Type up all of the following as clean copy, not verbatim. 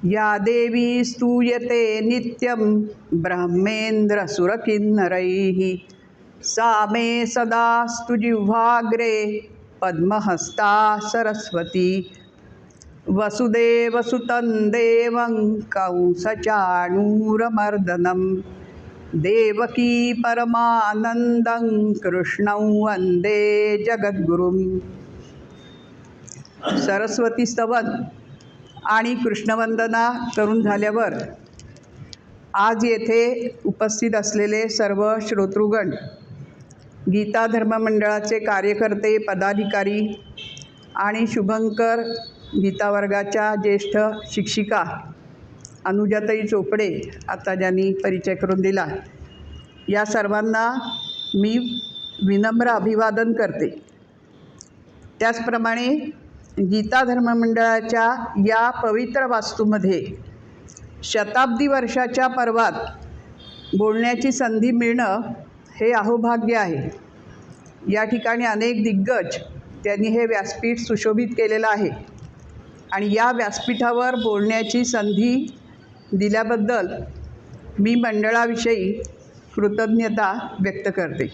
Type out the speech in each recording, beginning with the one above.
या देवी स्तूयते नित्यं ब्रह्मेन्द्रसुरकिन्नरैः सा मे सदा स्तुजिह्वाग्रे पद्महस्ता सरस्वती। वसुदेवसुतं देवं कंसचाणूरमर्दनं देवकी परमानन्दं कृष्णं वन्दे जगद्गुरुं। सरस्वती स्तवन आणि कृष्णवंदना करून झाल्यावर आज येथे उपस्थित असलेले सर्व श्रोतृगण, गीता धर्म मंडळाचे कार्यकर्ते, पदाधिकारी आणि शुभंकर गीता वर्गाच्या ज्येष्ठ शिक्षिका अनुजाताई चोपडे, आता ज्यांनी परिचय करून दिला, या सर्वांना मी विनम्र अभिवादन करते। त्याचप्रमाणे गीता धर्म मंडळाच्या या पवित्र वास्तूमध्ये शताब्दी वर्षाच्या पर्वात बोलण्याची संधी मिळणं हे अहोभाग्य आहे। या ठिकाणी अनेक दिग्गज त्यांनी हे व्यासपीठ सुशोभित केलेलं आहे आणि या व्यासपीठावर बोलण्याची संधी दिल्याबद्दल मी मंडळाविषयी कृतज्ञता व्यक्त करते।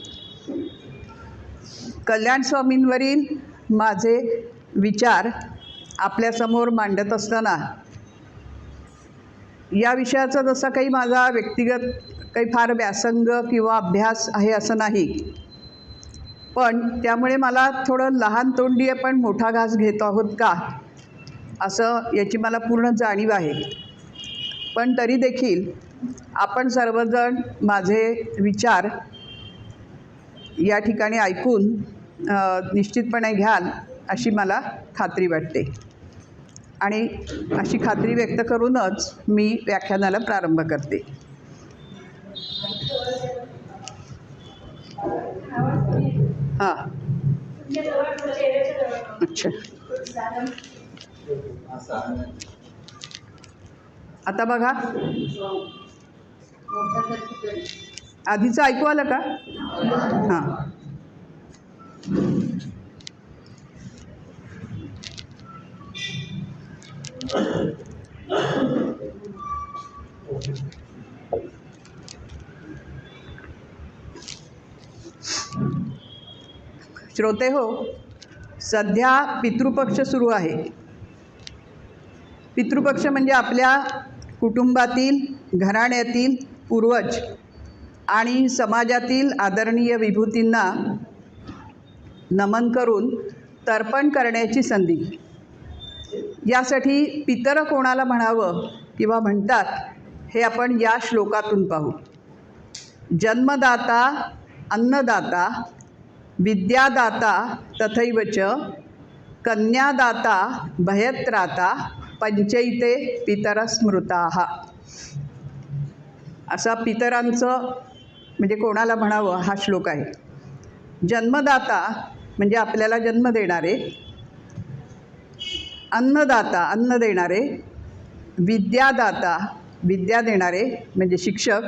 कल्याण स्वामींवरील माझे विचार आपल्यासमोर मांडत असताना या विषयाचा जसा काही माझा व्यक्तिगत काही फार व्यासंग किंवा अभ्यास आहे असं नाही, पण त्यामुळे मला थोडं लहान तोंडी पण मोठा घास घेत आहोत का असं याची मला पूर्ण जाणीव आहे। पण तरी देखील आपण सर्वजण माझे विचार या ठिकाणी ऐकून निश्चितपणे घ्याल अशी मला खात्री वाटते आणि अशी खात्री व्यक्त करूनच मी व्याख्यानाला प्रारंभ करते। हां, अच्छा, आता बघा, आधीचं ऐकू आलं का? हां, श्रोते हो, सध्या पितृपक्ष सुरू आहे। पितृपक्ष म्हणजे आपल्या कुटुंबातील, घराण्यातील पूर्वज आणि समाजातील आदरणीय विभूतींना नमन करून तर्पण करण्याची संधी। यासाठी पितर कोणाला म्हणावं किंवा म्हणतात हे आपण या श्लोकातून पाहू। जन्मदाता, अन्नदाता, विद्यादाता तथैव च कन्यादाता भयत्राता पंचैते पितर स्मृताः। असा पितरांचं म्हणजे कोणाला म्हणावं हा श्लोक आहे। जन्मदाता म्हणजे आपल्याला जन्म देणारे, अन्नदाता अन्न देणारे, विद्यादाता विद्या देणारे म्हणजे शिक्षक,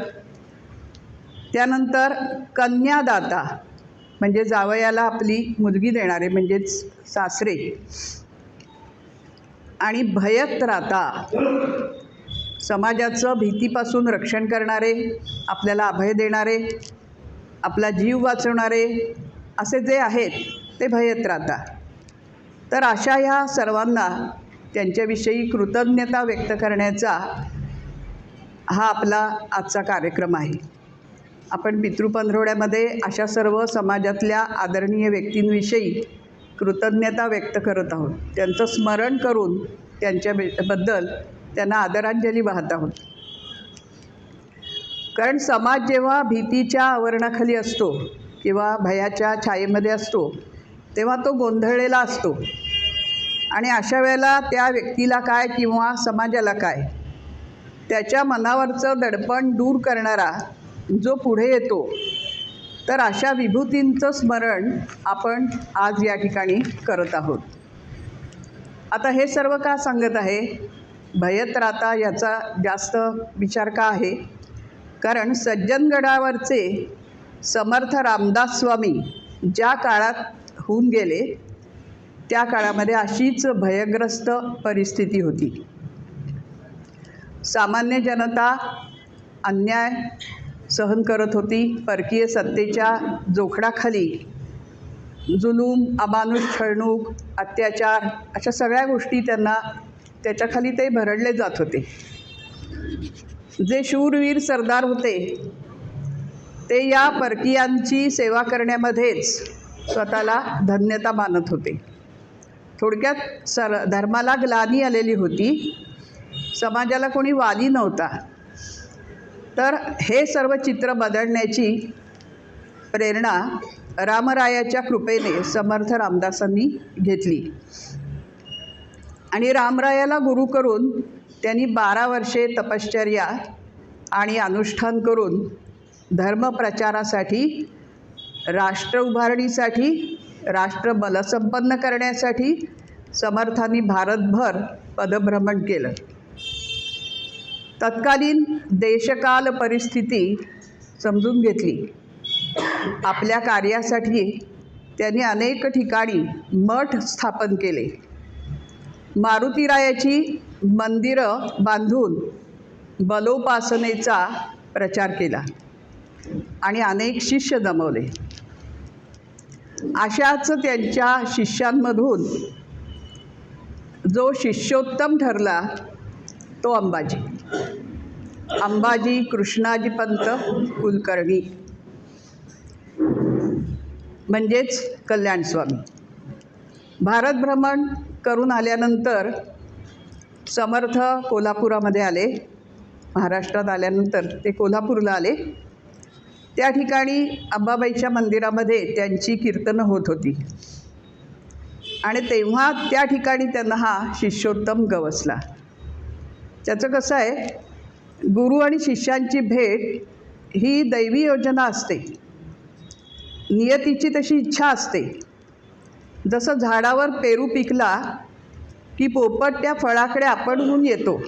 त्यानंतर कन्यादाता म्हणजे जावयाला आपली मुलगी देणारे म्हणजेच सासरे, आणि भयत्राता समाजाचं भीतीपासून रक्षण करणारे, आपल्याला अभय देणारे, आपला जीव वाचवणारे असे जे आहेत ते भयत्राता। तर अशा ह्या सर्वांना त्यांच्याविषयी कृतज्ञता व्यक्त करण्याचा हा आपला आजचा कार्यक्रम आहे। आपण पितृपंधरवड्यामध्ये अशा सर्व समाजातल्या आदरणीय व्यक्तींविषयी कृतज्ञता व्यक्त करत आहोत, त्यांचं स्मरण करून त्यांच्याबद्दल त्यांना आदरांजली वाहत आहोत। कारण समाज जेव्हा भीतीच्या आवरणाखाली असतो किंवा भयाच्या छायेमध्ये असतो तेव्हा तो गोंधळलेला असतो आणि अशा वेळेला त्या व्यक्तीला काय किंवा समाजाला काय, त्याच्या मनावरचं दडपण दूर करणारा जो पुढे येतो, तर अशा विभूतींचं स्मरण आपण आज या ठिकाणी करत आहोत। आता हे सर्व का सांगत आहे? भयत्राता याचा जास्त विचार का आहे? कारण सज्जनगडावरचे समर्थ रामदास स्वामी ज्या काळात होऊन गेले त्या काळामध्ये अशीच भयग्रस्त परिस्थिती होती सामान्य जनता अन्याय सहन करत होती. परकीय सत्तेच्या जोखडाखाली जुलूम, अमानुष छळणूक, अत्याचार अशा सगळ्या गोष्टी त्याच्याखाली ते भरडले जात होते. जे शूरवीर सरदार होते ते या परकीयांची सेवा करण्यामध्येच स्वतःला धन्यता मानत होते. थोडक्यात धर्माला ग्लानी आलेली होती, समाजाला कोणी वाली नव्हता. तर हे सर्व चित्र बदलण्याची प्रेरणा रामरायाच्या कृपेने समर्थ रामदासांनी घेतली आणि रामरायाला गुरु करून त्यांनी 12 वर्षे तपश्चर्या आणि अनुष्ठान करून धर्मप्रचारासाठी, राष्ट्र उभारणीसाठी, राष्ट्र बलसंपन्न करण्यासाठी समर्थांनी भारतभर पदभ्रमण केलं. तत्कालीन देशकाल परिस्थिती समजून घेतली. आपल्या कार्यासाठी त्यांनी अनेक ठिकाणी मठ स्थापन केले. मारुतीरायाची मंदिरं बांधून बलोपासनेचा प्रचार केला आणि अनेक शिष्य जमवले. अशाच त्यांच्या शिष्यांमधून जो शिष्योत्तम ठरला तो अंबाजी कृष्णाजी पंत कुलकर्णी म्हणजेच कल्याणस्वामी. भारत भ्रमण करून आल्यानंतर समर्थ कोल्हापुरामध्ये आले. महाराष्ट्रात आल्यानंतर ते कोल्हापूरला आले. त्या ठिकाणी अंबाबाईच्या मंदिरामध्ये त्यांची कीर्तनं होत होती आणि तेव्हा त्या ठिकाणी त्यांना हा शिष्योत्तम गवसला. त्याचं कसं आहे, गुरु आणि शिष्यांची भेट ही दैवी योजना असते, नियतीची तशी इच्छा असते. जसं झाडावर पेरू पिकला की पोपट त्या फळाकडे आपणहून येतो,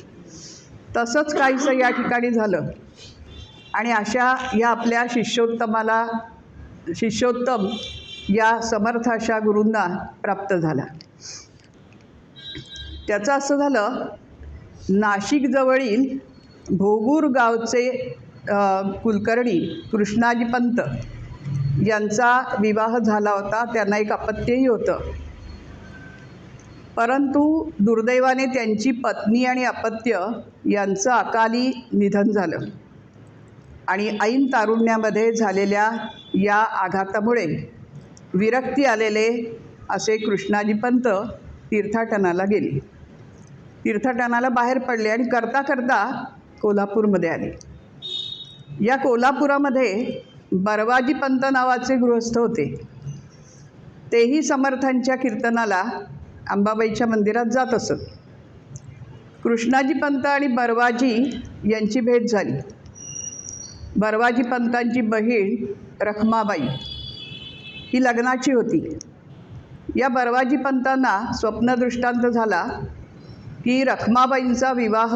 तसंच काहीसं या ठिकाणी झालं आणि अशा या आपल्या शिष्योत्तम या समर्थ अशा गुरूंना प्राप्त झाला. त्याचं असं झालं, नाशिकजवळील भोगूर गावचे कुलकर्णी कृष्णाजी पंत यांचा विवाह झाला होता. त्यांना एक अपत्यही होतं, परंतु दुर्दैवाने त्यांची पत्नी आणि अपत्य यांचं अकाली निधन झालं आणि ऐन तारुण्यामध्ये झालेल्या या आघातामुळे विरक्ती आलेले असे कृष्णाजी पंत तीर्थाटनाला गेले. तीर्थाटनाला बाहेर पडले आणि करता करता कोल्हापूरमध्ये आले. या कोल्हापुरामध्ये बरवाजी पंत नावाचे गृहस्थ होते. तेही समर्थांच्या कीर्तनाला अंबाबाईच्या मंदिरात जात असत. कृष्णाजी पंत आणि बरवाजी यांची भेट झाली. बरवाजी पंतांची बहीण रखमाबाई ही लग्नाची होती. या बरवाजी पंतांना स्वप्नदृष्टांत झाला की रखमाबाईंचा विवाह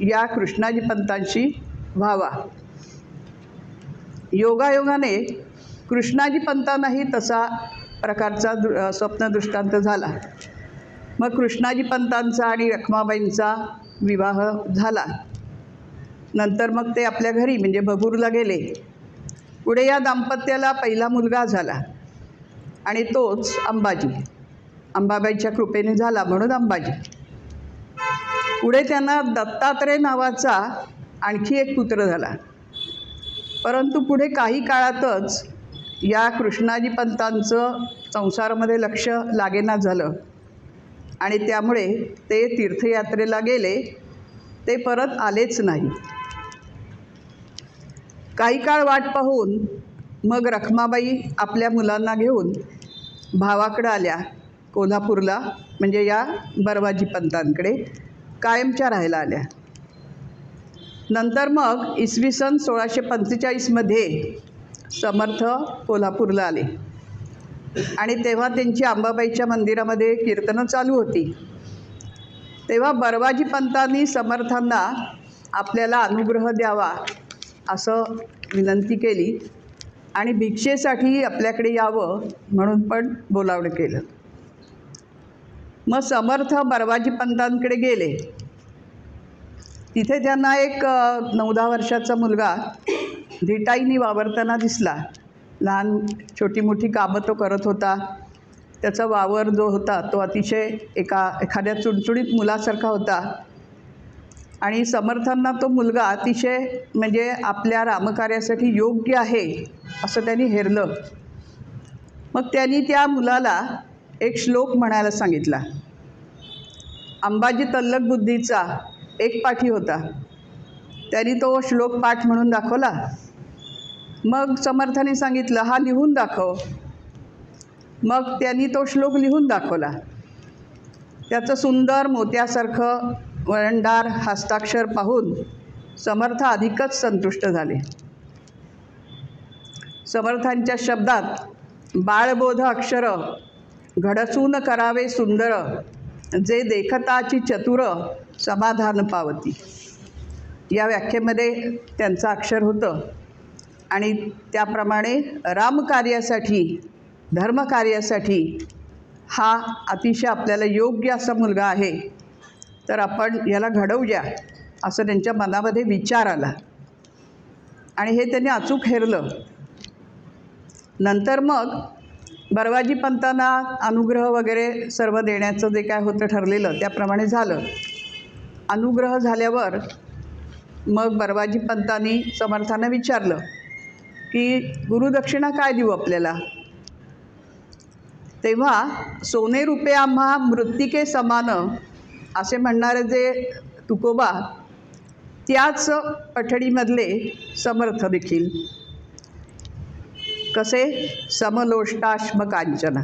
या कृष्णाजी पंतांशी व्हावा. योगायोगाने कृष्णाजी पंतांनाही तसा प्रकारचा स्वप्नदृष्टांत झाला. मग कृष्णाजी पंतांचा आणि रखमाबाईंचा विवाह झाला. नंतर मग ते आपल्या घरी म्हणजे भगूरला गेले. पुढे या दाम्पत्याला पहिला मुलगा झाला आणि तोच अंबाजी. अंबाबाईच्या कृपेने झाला म्हणून अंबाजी. पुढे त्यांना दत्तात्रय नावाचा आणखी एक पुत्र झाला. परंतु पुढे काही काळातच या कृष्णाजी पंतांचं संसारामध्ये लक्ष लागेना झालं आणि त्यामुळे ते तीर्थयात्रेला गेले. ते परत आलेच नाही. काही काळ वाट पाहून मग रखमाबाई आपल्या मुलांना घेऊन भावाकडे आल्या कोल्हापूरला, म्हणजे या बरवाजी पंतांकडे कायमच्या राहायला आल्या. नंतर मग इसवी सन 1645मध्ये समर्थ कोल्हापूरला आले आणि तेव्हा त्यांची अंबाबाईच्या मंदिरामध्ये कीर्तनं चालू होती. तेव्हा बरवाजी पंतांनी समर्थांना आपल्याला अनुग्रह द्यावा असं विनंती केली आणि भिक्षेसाठी आपल्याकडे यावं म्हणून पण बोलावणं केलं. मग समर्थ बरवाजी पंतांकडे गेले तिथे त्यांना एक 9-10 वर्षाचा मुलगा धिटाईने वावरताना दिसला. लहान छोटी मोठी कामं तो करत होता. त्याचा वावर जो होता तो अतिशय एखाद्या चुणचुणीत मुलासारखा होता आणि समर्थांना तो मुलगा अतिशय म्हणजे आपल्या रामकार्यासाठी योग्य आहे असं त्यांनी हेरलं. मग त्यांनी त्या मुलाला एक श्लोक म्हणायला सांगितला. अंबाजी तल्लख बुद्धीचा एक पाठी होता. त्यांनी तो श्लोक पाठ म्हणून दाखवला. मग समर्थाने सांगितलं, हा लिहून दाखव. मग त्यांनी तो श्लोक लिहून दाखवला. त्याचं सुंदर मोत्यासारखं वळणदार हस्ताक्षर पाहून समर्थ अधिकच संतुष्ट झाले. समर्थांच्या शब्दात बाळबोध अक्षर घडसून करावे सुंदर, जे देखताची चतुर समाधान पावती. या व्याख्येमध्ये त्यांचं अक्षर होतं आणि त्याप्रमाणे रामकार्यासाठी धर्मकार्यासाठी हा अतिशय आपल्याला योग्य असा मुलगा आहे, तर आपण याला घडवूया असं त्यांच्या मनामध्ये विचार आला आणि हे त्यांनी अचूक हेरलं. नंतर मग बरवाजी पंतांना अनुग्रह वगैरे सर्व देण्याचं जे काय होतं ठरलेलं त्याप्रमाणे झालं. अनुग्रह झाल्यावर मग बरवाजी पंतांनी समर्थांना विचारलं की गुरुदक्षिणा काय देऊ आपल्याला. तेव्हा सोने रुपये आम्हा मृत्तिके समान असे म्हणणारे जे तुकोबा, त्याच पठडीमधले समर्थ देखील कसे समलोष्टाश्म कांचन.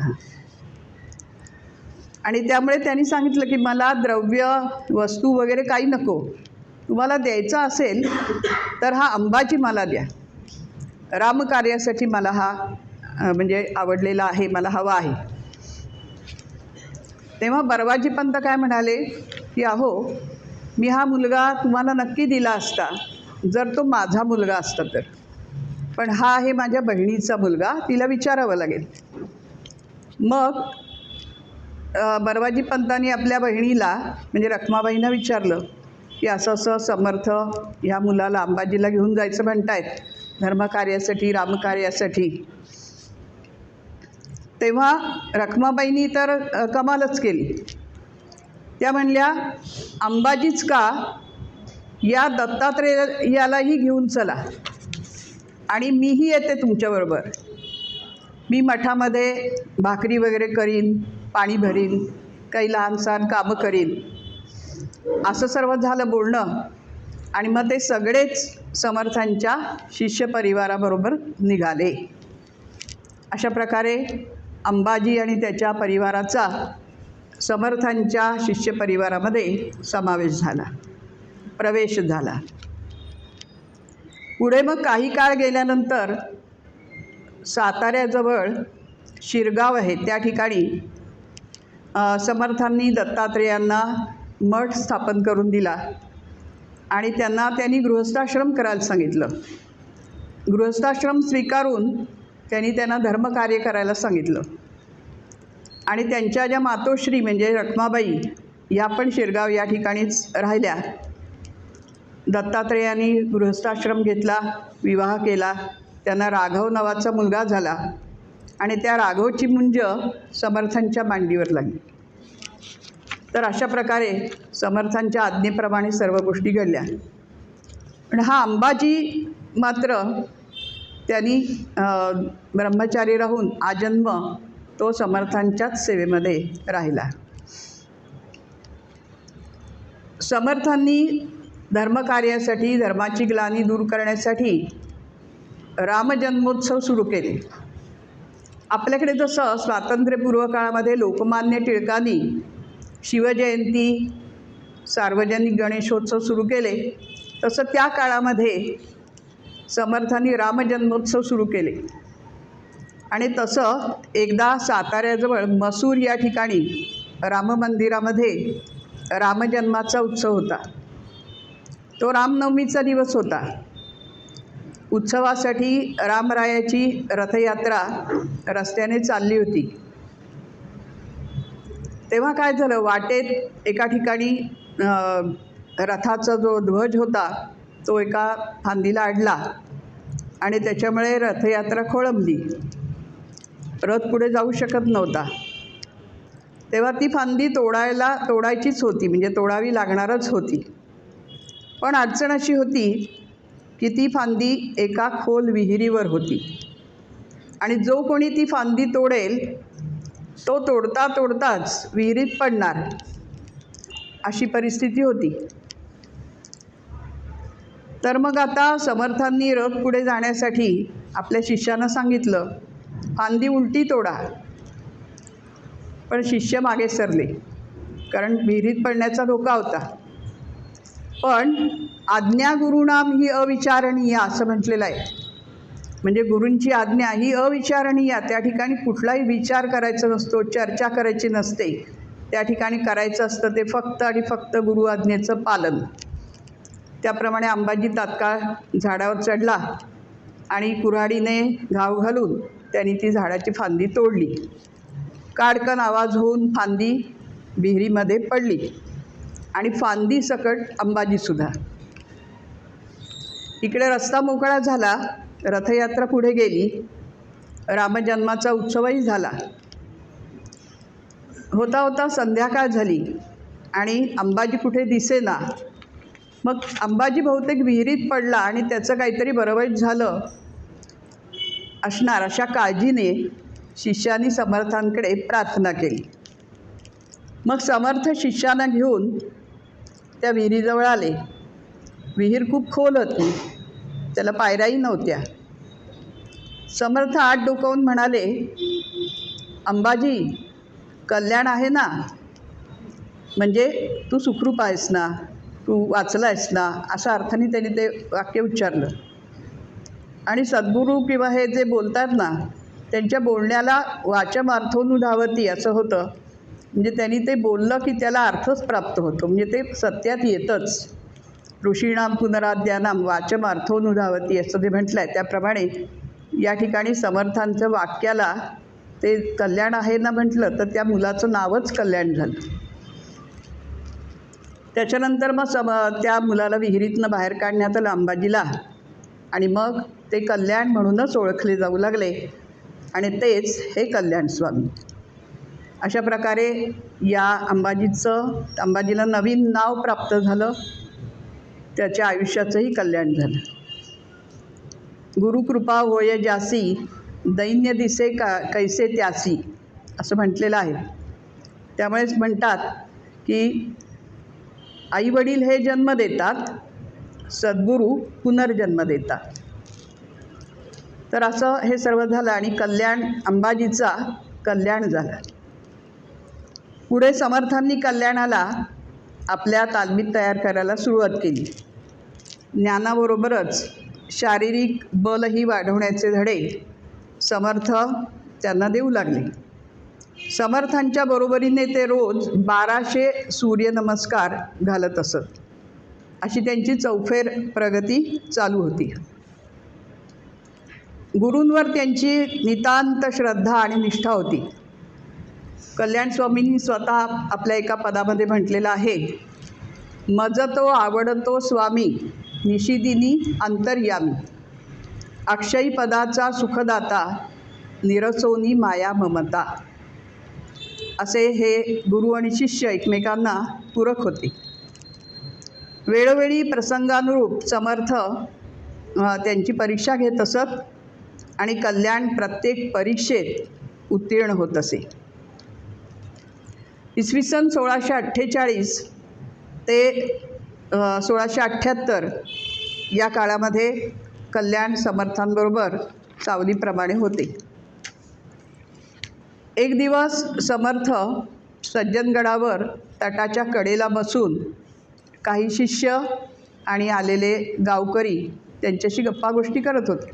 आणि त्यामुळे त्यांनी सांगितलं की मला द्रव्य वस्तू वगैरे काही नको, तुम्हाला द्यायचं असेल तर हा अंबाजी मला द्या. रामकार्यासाठी मला हा म्हणजे आवडलेला आहे, मला हवा आहे. तेव्हा बरवाजी पंत काय म्हणाले की अहो, मी हा मुलगा तुम्हाला नक्की दिला असता जर तो माझा मुलगा असता तर, पण हा आहे माझ्या बहिणीचा मुलगा, तिला विचारावं लागेल. मग बरवाजी पंतांनी आपल्या बहिणीला म्हणजे रखमाबाईंना विचारलं की असं असं समर्थ ह्या मुलाला अंबाजीला घेऊन जायचं म्हणतायत धर्मकार्यासाठी रामकार्यासाठी. तेव्हा रखमाबाईंनी तर कमालच केली. त्या म्हणल्या, अंबाजीच का, या दत्तात्रेयालाही घेऊन चला आणि मीही येते तुमच्याबरोबर. मी मठामध्ये भाकरी वगैरे करीन, पाणी भरीन, काही लहान सहान कामं करीन. असं सर्व झालं बोलणं आणि मग ते सगळेच समर्थांच्या शिष्य परिवाराबरोबर निघाले. अशा प्रकारे अंबाजी आणि त्याच्या परिवाराचा समर्थांच्या शिष्य परिवारामध्ये समावेश झाला, प्रवेश झाला. पुढे मग काही काळ गेल्यानंतर साताऱ्याजवळ शिरगाव आहे, त्या ठिकाणी समर्थांनी दत्तात्रेयांना मठ स्थापन करून दिला आणि त्यांनी गृहस्थाश्रम करायला सांगितलं. गृहस्थाश्रम स्वीकारून त्यांना धर्मकार्य करायला सांगितलं. आणि त्यांच्या ज्या मातोश्री म्हणजे रखमाबाई या पण शिरगाव या ठिकाणीच राहिल्या. दत्तात्रेयांनी गृहस्थाश्रम घेतला, विवाह केला. त्यांना राघव नावाचा मुलगा झाला आणि त्या राघवची मुंज समर्थांच्या मांडीवर लागली. तर अशा प्रकारे समर्थांच्या आज्ञेप्रमाणे सर्व गोष्टी घडल्या. पण हा अंबाजी मात्र त्यांनी ब्रह्मचारी राहून आजन्म तो समर्थांच्याच सेवेमध्ये राहिला. समर्थांनी धर्मकार्यासाठी धर्माची ग्लानी दूर करण्यासाठी रामजन्मोत्सव सुरू केले. आपल्याकडे जसं स्वातंत्र्यपूर्व काळामध्ये लोकमान्य टिळकांनी शिवजयंती सार्वजनिक गणेशोत्सव सुरू केले, तसं त्या काळामध्ये समर्थांनी रामजन्मोत्सव सुरू केले. आणि तसं एकदा साताऱ्याजवळ मसूर या ठिकाणी राममंदिरामध्ये रामजन्माचा उत्सव होता. तो रामनवमीचा दिवस होता. उत्सवासाठी रामरायाची रथयात्रा रस्त्याने चालली होती. तेव्हा काय झालं, वाटेत एका ठिकाणी रथाचा जो ध्वज होता तो एका फांदीला अडला आणि त्याच्यामुळे रथयात्रा खोळंबली. रथ पुढे जाऊ शकत नव्हता. तेव्हा ती फांदी तोडायचीच होती, म्हणजे तोडावी लागणारच होती. पण अडचण अशी होती की ती फांदी एका खोल विहिरीवर होती आणि जो कोणी ती फांदी तोडेल तो तोडताच विहिरीत पडणार, अशी परिस्थिती होती. तर मग आता समर्थांनी रथ पुढे जाण्यासाठी आपल्या शिष्यानं सांगितलं, फांदी उलटी तोडा. पण शिष्य मागे सरले, कारण विहिरीत पडण्याचा धोका होता. पण आज्ञा गुरुणाम ही अविचारणीय असं म्हटलेलं आहे. म्हणजे गुरूंची आज्ञा ही अविचारणीय, त्या ठिकाणी कुठलाही विचार करायचा नसतो, चर्चा करायची नसते. त्या ठिकाणी करायचं असतं ते फक्त आणि फक्त गुरु आज्ञेचं पालन. त्याप्रमाणे अंबाजी तात्काळ झाडावर चढला आणि कुऱ्हाडीने घाव घालून त्यांनी ती झाडाची फांदी तोडली. काडकन आवाज होऊन फांदी विहिरीमध्ये पडली आणि फांदी सकट अंबाजीसुद्धा. इकडे रस्ता मोकळा झाला, रथयात्रा पुढे गेली, रामजन्माचा उत्सवही झाला. होता होता संध्याकाळ झाली आणि अंबाजी कुठे दिसेना. मग अंबाजी बहुतेक विहिरीत पडला आणि त्याचं काहीतरी बरं वाईट झालं असणार, अशा काळजीने शिष्यानी समर्थांकडे प्रार्थना केली. मग समर्थ शिष्याला घेऊन त्या विहिरीजवळ आले. विहीर खूप खोल होती, त्याला पायऱ्याही नव्हत्या. समर्थ आत डोकावून म्हणाले, अंबाजी, कल्याण आहे ना? म्हणजे तू सुखरूप आहेस ना, तू वाचला आहेस ना, अशा अर्थाने त्यांनी ते वाक्य उच्चारलं. आणि सद्गुरू किंवा हे जे बोलतात ना, त्यांच्या बोलण्याला वाचम अर्थोनुधावती असं होतं. म्हणजे त्यांनी ते बोललं की त्याला अर्थच प्राप्त होतो, म्हणजे ते सत्यात येतंच. ऋषीणाम पुनराद्यानाम वाचम अर्थोनुधावती असं ते म्हटलं आहे. त्याप्रमाणे या ठिकाणी समर्थांचं वाक्याला ते कल्याण आहे ना म्हटलं तर त्या मुलाचं नावच कल्याण झालं. त्याच्यानंतर मग त्या मुलाला विहिरीतनं बाहेर काढण्यात आलं अंबाजीला आणि मग ते कल्याण म्हणूनच ओळखले जाऊ लागले आणि तेच हे कल्याण स्वामी. अशा प्रकारे या अंबाजीला नवीन नाव प्राप्त झालं, त्याच्या आयुष्याचंही कल्याण झालं. गुरुकृपा होय जासी, दैन्य दिसे कैसे त्यासी असं म्हटलेलं आहे. त्यामुळेच म्हणतात की आईवडील हे जन्म देतात, सद्गुरू पुनर्जन्म देतात. तर असं हे सर्व झालं आणि कल्याण अंबाजीचा कल्याण झाला. पुढे समर्थांनी कल्याणाला आपल्या तालमीत तयार करायला सुरुवात केली. ज्ञानाबरोबरच शारीरिक बलही वाढवण्याचे धडे समर्थ त्यांना देऊ लागले. समर्थांच्या बरोबरीने ते रोज 1200 सूर्यनमस्कार घालत असत. अशी त्यांची चौफेर प्रगती चालू होती. गुरूंवर त्यांची नितांत श्रद्धा आणि निष्ठा होती. कल्याण स्वामींनी स्वतः आपल्या एका पदामध्ये म्हटलेलं आहे, मजतो आवडतो स्वामी निशिदिनी अंतर्यामी, अक्षयी पदाचा सुखदाता निरसोनी माया ममता. असे हे गुरु आणि शिष्य एकमेकांना पूरक होते. वेळोवेळी प्रसंगानुरूप समर्थ त्यांची परीक्षा घेत असत आणि कल्याण प्रत्येक परीक्षेत उत्तीर्ण होत असे. इसवी सन 1648 ते 1678 या काळामध्ये कल्याण समर्थांबरोबर सावलीप्रमाणे होते. एक दिवस समर्थ सज्जनगडावर तटाच्या कडेला बसून काही शिष्य आणि आलेले गावकरी त्यांच्याशी गप्पा गोष्टी करत होते.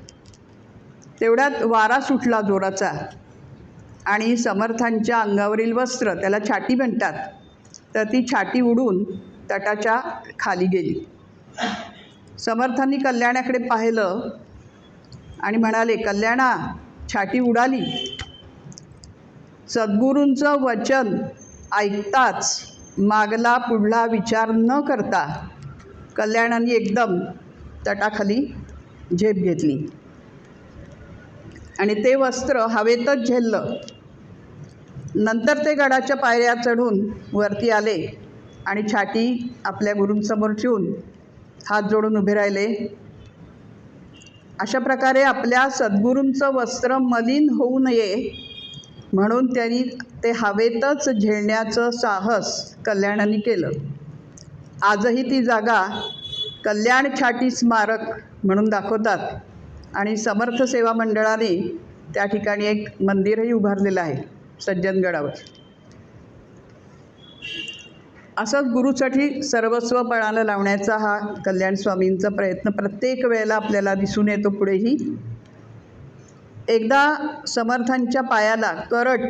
तेवढ्यात वारा सुटला जोराचा आणि समर्थांच्या अंगावरील वस्त्र, त्याला छाटी म्हणतात, तर ती छाटी उडून तटाच्या खाली गेली. समर्थांनी कल्याणाकडे पाहिलं आणि म्हणाले, कल्याणा, छाटी उडाली. सद्गुरूंचं वचन ऐकताच मागला पुढला विचार न करता कल्याणाने एकदम तटाखाली झेप घेतली आणि ते वस्त्र हवेतच झेललं. नंतर ते गडाच्या पायऱ्या चढून वरती आले आणि छाती आपल्या गुरूंसमोर ठेवून हात जोडून उभे राहिले. अशा प्रकारे आपल्या सद्गुरूंचं वस्त्र मलिन होऊ नये म्हणून त्यांनी ते हवेतच झेलण्याचं साहस कल्याणाने केलं. आजही ती जागा कल्याण छाटी स्मारक म्हणून दाखवतात आणि समर्थ सेवा मंडळाने त्या ठिकाणी एक मंदिरही उभारलेलं आहे सज्जनगडावर. असंच गुरुसाठी सर्वस्व पणाला लावण्याचा हा कल्याण स्वामींचा प्रयत्न प्रत्येक वेळेला आपल्याला दिसून येतो. पुढेही एकदा समर्थांच्या पायाला करट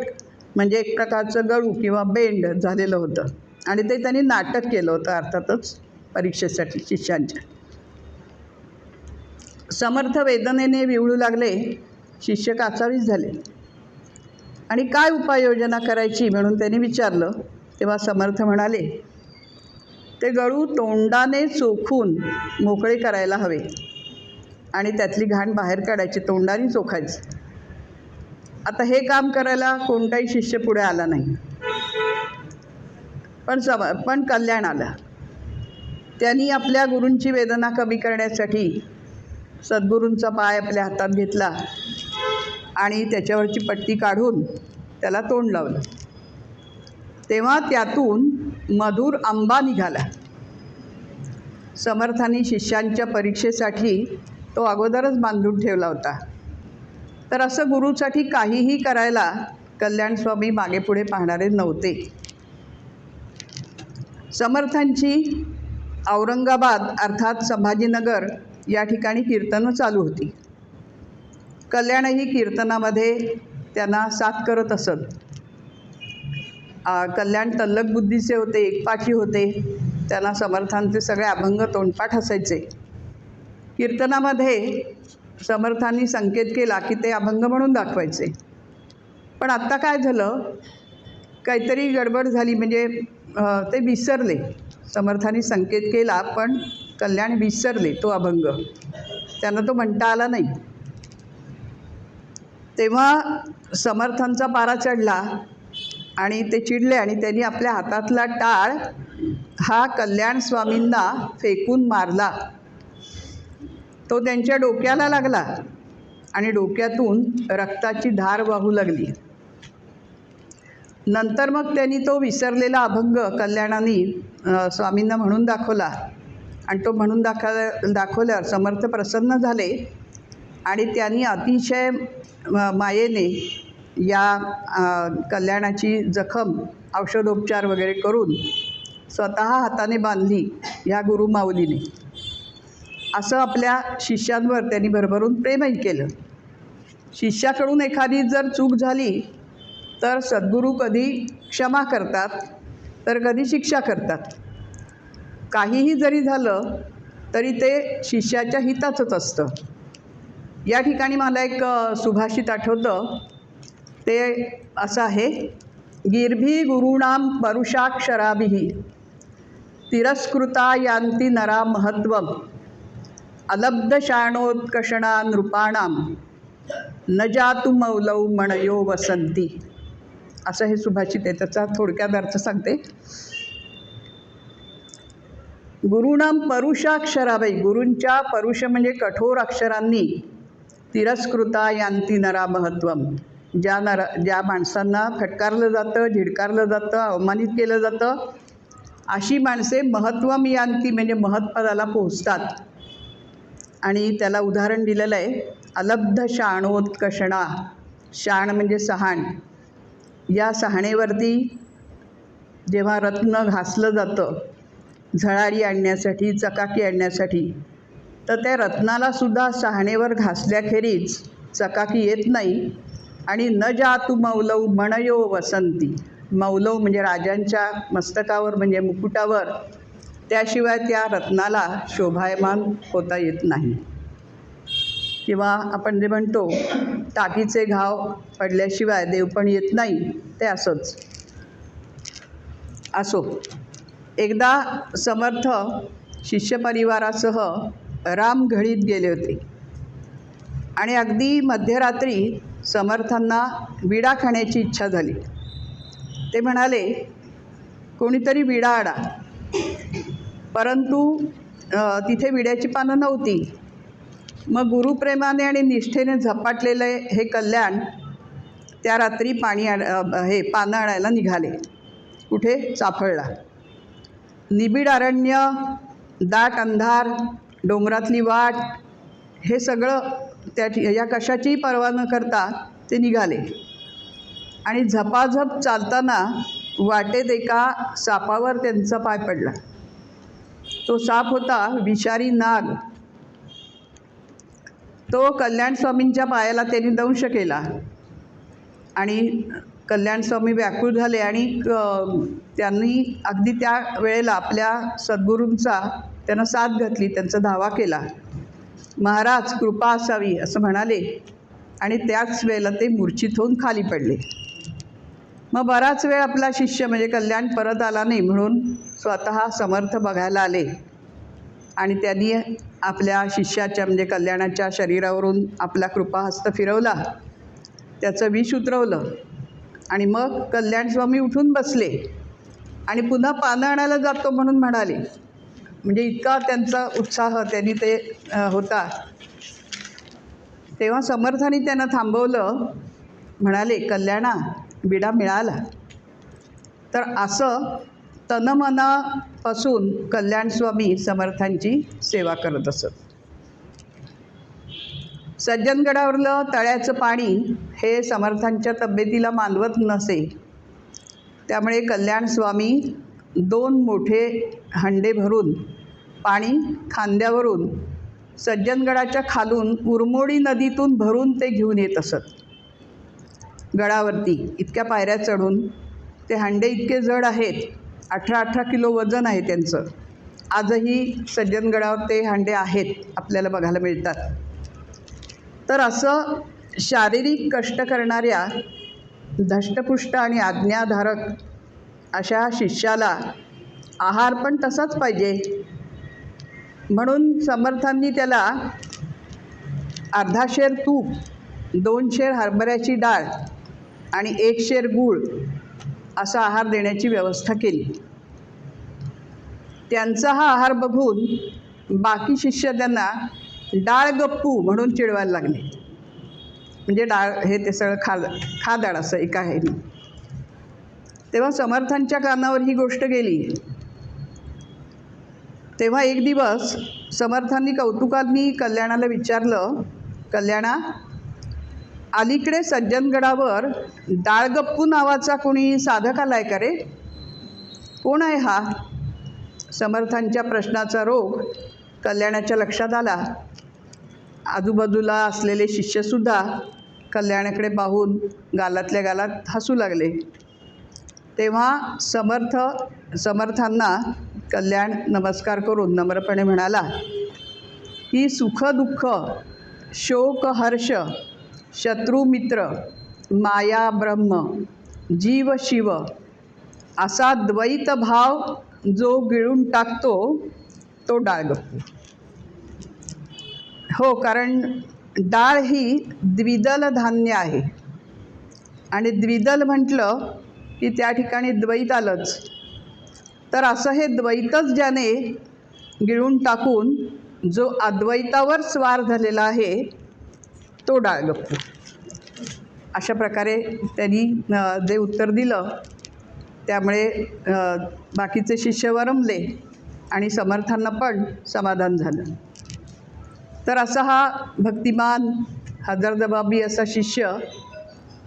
म्हणजे एक प्रकारचं गळू किंवा बेंड झालेलं होतं आणि ते त्यांनी नाटक केलं होतं अर्थातच परीक्षेसाठी शिष्यांच्या. समर्थ वेदनेने विवळू लागले. शिष्य काचावीस झाले आणि काय उपाययोजना करायची म्हणून त्यांनी विचारलं. तेव्हा समर्थ म्हणाले, ते गळू तोंडाने चोखून मोकळे करायला हवे आणि त्यातली घाण बाहेर काढायची, तोंडाने चोखायचं. आता हे काम करायला कोणताही शिष्य पुढे आला नाही, पण कल्याण आला. त्यांनी आपल्या गुरूंची वेदना कमी करण्यासाठी सद्गुरूंचा पाय आपल्या हातात घेतला आणि त्याच्यावरची पट्टी काढून त्याला तोंड लावलं. तेव्हा त्यातून मधुर आंबा निघाला. समर्थांनी शिष्यांच्या परीक्षेसाठी तो अगोदरच बांधून ठेवला होता. तर असं गुरुसाठी काहीही करायला कल्याण स्वामी मागे पुढे पाहणारे नव्हते. समर्थांची औरंगाबाद अर्थात संभाजीनगर या ठिकाणी कीर्तनं चालू होती. कल्याणही कीर्तनामध्ये त्यांना साथ करत असत. कल्याण तल्लक बुद्धीचे होते, एकपाठी होते. त्यांना समर्थांचे सगळे अभंग तोंडपाठ असायचे. कीर्तनामध्ये समर्थांनी संकेत केला की ते अभंग म्हणून दाखवायचे. पण आत्ता काय झालं, काहीतरी गडबड झाली, म्हणजे ते विसरले. समर्थांनी संकेत केला पण कल्याण विसरले तो अभंग, त्यांना तो म्हणता आला नाही. तेव्हा समर्थांचा पारा चढला आणि ते चिडले आणि त्यांनी आपल्या हातातला टाळ हा कल्याण स्वामींना फेकून मारला. तो त्यांच्या डोक्याला लागला आणि डोक्यातून रक्ताची धार वाहू लागली. नंतर मग त्यांनी तो विसरलेला अभंग कल्याणाने स्वामींना म्हणून दाखवला आणि तो म्हणून दाखवल्यावर समर्थ प्रसन्न झाले आणि त्यांनी अतिशय मायेने या कल्याणाची जखम औषधोपचार वगैरे करून स्वतः हाताने बांधली या गुरुमाऊलीने. असं आपल्या शिष्यांवर त्यांनी भरभरून प्रेमही केलं. शिष्याकडून एखादी जर चूक झाली तर सद्गुरू कधी क्षमा करतात तर कधी शिक्षा करतात. काहीही जरी झालं तरी ते शिष्याच्या हिताचंच असतं. या ठिकाणी मला एक सुभाषित आठवतं. ते असं आहे, गिर्भी गुरूणाम परुषाक्षराभिः तिरस्कृता यान्ति नरा महत्वम अलब्धशाणोत्कषणा नृपाणां न जातु मौलौ मणयो वसंती. असं हे सुभाषित आहे. त्याचा थोडक्यात अर्थ सांगते. गुरूणाम परुषाक्षराभिः, गुरूंच्या परुष म्हणजे कठोर अक्षरांनी तिरस्कृता यान्ति नरा महत्वम, ज्या माणसांना फटकारलं जातं, झिडकारलं जातं, अवमानित केलं जातं, अशी माणसे महत्वम यान्ति म्हणजे महत्पदाला पोहोचतात. आणि त्याला उदाहरण दिलेलं आहे अलब्ध शाणोत्कषणा. शाण म्हणजे सहाण. या सहाणेवरती जेव्हा रत्न घासलं जातं झळाळी आणण्यासाठी, चकाकी आणण्यासाठी, तर त्या रत्नालासुद्धा सहाणेवर घासल्याखेरीज चकाकी येत नाही. आणि न जातु मौलौ मणयो वसंती. मौलव म्हणजे राजांच्या मस्तकावर म्हणजे मुकुटावर, त्याशिवाय त्या रत्नाला शोभायमान होता येत नाही. किंवा आपण जे म्हणतो टाकीचे घाव पडल्याशिवाय देव पण येत नाही, ते असोच. एकदा समर्थ शिष्यपरिवारासह रामघळीत गेले होते. आणि अगदी मध्यरात्री समर्थांना विडा खाण्याची इच्छा झाली. ते म्हणाले, कोणीतरी विडा आणा. परंतु तिथे विड्याची पानं नव्हती. मग गुरुप्रेमाने आणि निष्ठेने झपाटलेले हे कल्याण त्या रात्री पानं आणायला निघाले. कुठे? चाफळला. निबिड अरण्य, दाट अंधार, डोंगरातली वाट, हे सगळं या कशाचीही पर्वा न करता ते निघाले. आणि झपाझप चालताना वाटेत एका सापावर त्यांचा पाय पडला. तो साप होता विषारी नाग. तो कल्याणस्वामींच्या पायाला त्यांनी दंश केला आणि कल्याणस्वामी व्याकुळ झाले आणि त्यांनी अगदी त्या वेळेला आपल्या सद्गुरूंचा त्यांना साथ घातली, त्यांचा धावा केला. महाराज कृपा असावी असं म्हणाले आणि त्याच वेळेला ते मूर्छित होऊन खाली पडले. मग बराच वेळ आपला शिष्य म्हणजे कल्याण परत आला नाही म्हणून स्वतः समर्थ बघायला आले आणि त्यांनी आपल्या शिष्याच्या म्हणजे कल्याणाच्या शरीरावरून आपला कृपाहस्त फिरवला, त्याचं विष उतरवलं आणि मग कल्याणस्वामी उठून बसले आणि पुन्हा पानं आणायला जातो म्हणून म्हणाले. म्हणजे इतका त्यांचा उत्साह त्यांनी ते होता. तेव्हा समर्थांनी त्यांना थांबवलं. म्हणाले, कल्याणा, विडा मिळाला. तर असं तनमनापासून कल्याणस्वामी समर्थांची सेवा करत असत. सज्जनगडावरलं तळ्याचं पाणी हे समर्थांच्या तब्येतीला मानवत नसे. त्यामुळे कल्याणस्वामी 2 मोठे हंडे भरून पाणी खांद्यावरून सज्जनगडाच्या खालून उरमोडी नदीतून भरून ते घेऊन येत असत. गडावरती इतक्या पायऱ्या चढून ते हंडे इतके जड आहेत, 18-18 किलो वजन आहे त्यांचं. आजही सज्जनगडावर ते हंडे आहेत, आपल्याला बघायला मिळतात. तर असं शारीरिक कष्ट करणाऱ्या धष्टपुष्ट आणि आज्ञाधारक अशा शिष्याला आहार पण तसाच पाहिजे. म्हणून समर्थांनी त्याला अर्धा शेर तूप, 2 शेर हरभऱ्याची डाळ आणि 1 शेर गूळ असा आहार देण्याची व्यवस्था केली. त्यांचा हा आहार बघून बाकी शिष्य त्यांना डाळ गप्पू म्हणून चिडवायला लागले. म्हणजे डाळ हे ते सगळं खादाड असं एका आहे. तेव्हा समर्थांच्या कानावर ही गोष्ट गेली. तेव्हा एक दिवस समर्थांनी कौतुकाने कल्याणाला विचारलं, कल्याणा, अलीकडे सज्जनगडावर डाळगप्पू नावाचा कोणी साधक आलाय का रे? कोण आहे हा? समर्थांच्या प्रश्नाचा रोग कल्याणाच्या लक्षात आला. आजूबाजूला असलेले शिष्यसुद्धा कल्याणाकडे पाहून गालातल्या गालात हसू लागले. तेव्हा समर्थांना कल्याण नमस्कार करून नम्रपणे म्हणाला की सुख दुःख, शोक हर्ष, शत्रू मित्र, माया ब्रह्म, जीव शिव असा द्वैत भाव जो गिळून टाकतो तो डाळगप्पू. हो, कारण डाळ ही द्विदल धान्य आहे आणि द्विदल म्हटलं की त्या ठिकाणी द्वैत आलंच. तर असं हे द्वैतच ज्याने गिळून टाकून जो अद्वैतावर स्वार झालेला आहे तो डाळगप्पू. अशा प्रकारे त्यांनी जे उत्तर दिलं त्यामुळे बाकीचे शिष्य वरमले आणि समर्थांना पण समाधान झालं. तर असा हा भक्तिमान हजरजबाबी असा शिष्य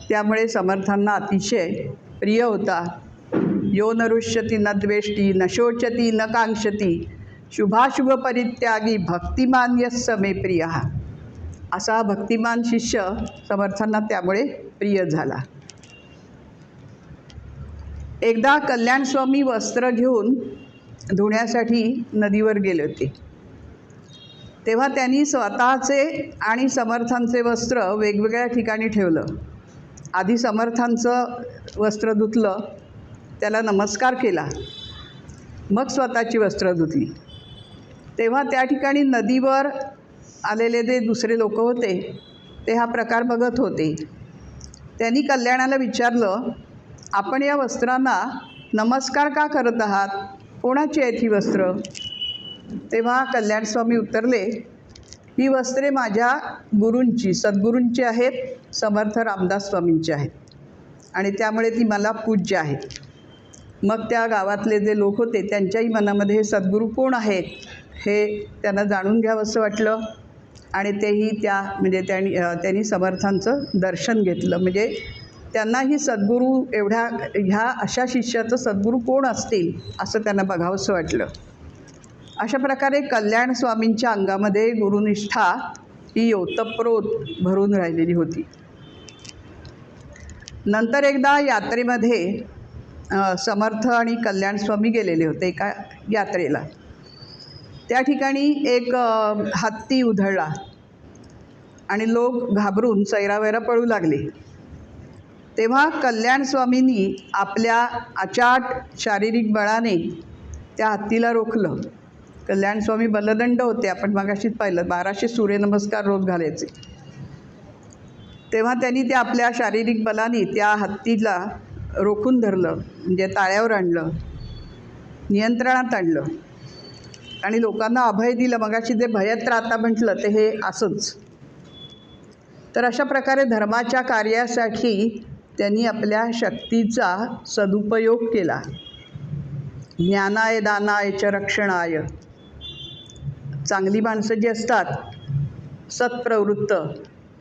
त्यामुळे समर्थांना अतिशय प्रिय होता. यो न रुष्यती न द्वेष्टी न शोचती न कांक्षती शुभाशुभ परित्यागी भक्तिमान यस्स मे प्रिय. असा भक्तिमान शिष्य समर्थांना त्यामुळे प्रिय झाला. एकदा कल्याणस्वामी वस्त्र घेऊन धुण्यासाठी नदीवर गेले होते. तेव्हा त्यांनी स्वतःचे आणि समर्थांचे वस्त्र वेगवेगळ्या ठिकाणी ठेवलं. आधी समर्थांचं वस्त्र धुतलं, त्याला नमस्कार केला, मग स्वतःची वस्त्र धुतली. तेव्हा त्या ठिकाणी नदीवर आलेले जे दुसरे लोक होते ते हा प्रकार बघत होते. त्यांनी कल्याणाला विचारलं, आपण या वस्त्रांना नमस्कार का करत आहात? कोणाची आहेत ही वस्त्र? तेव्हा कल्याणस्वामी उत्तरले, ही वस्त्रे माझ्या गुरूंची, सद्गुरूंची आहेत, समर्थ रामदास स्वामींची आहेत आणि त्यामुळे ती मला पूज्य आहेत. मग त्या गावातले जे लोक होते त्यांच्याही मनामध्ये हे सद्गुरू कोण आहेत हे त्यांना जाणून घ्यावंसं वाटलं आणि तेही त्यांनी समर्थांचं दर्शन घेतलं. म्हणजे त्यांनाही सद्गुरू ह्या अशा शिष्याचं सद्गुरू कोण असतील असं त्यांना बघावंसं वाटलं. अशा प्रकारे कल्याण स्वामींच्या अंगामध्ये गुरुनिष्ठा ही ओतप्रोत भरून राहिलेली होती. नंतर एकदा यात्रेमध्ये समर्थ आणि कल्याणस्वामी गेलेले होते एका यात्रेला. त्या ठिकाणी एक हत्ती उधळला आणि लोक घाबरून सैरावैरा पळू लागले. तेव्हा कल्याणस्वामींनी आपल्या अचाट शारीरिक बळाने त्या हत्तीला रोखलं. कल्याणस्वामी बलदंड होते, आपण मगाशीच पाहिलं, 1200 सूर्यनमस्कार रोज घालायचे. तेव्हा त्यांनी त्या आपल्या शारीरिक बलाने त्या हत्तीला रोखून धरलं, म्हणजे ताळ्यावर आणलं, नियंत्रणात आणलं आणि लोकांना अभय दिलं. मगाशी जे भयत्राता म्हटलं ते हे असंच. तर अशा प्रकारे धर्माच्या कार्यासाठी त्यांनी आपल्या शक्तीचा सदुपयोग केला. ज्ञानाय दानाय च रक्षणाय. चांगली माणसं जी असतात सत्प्रवृत्त,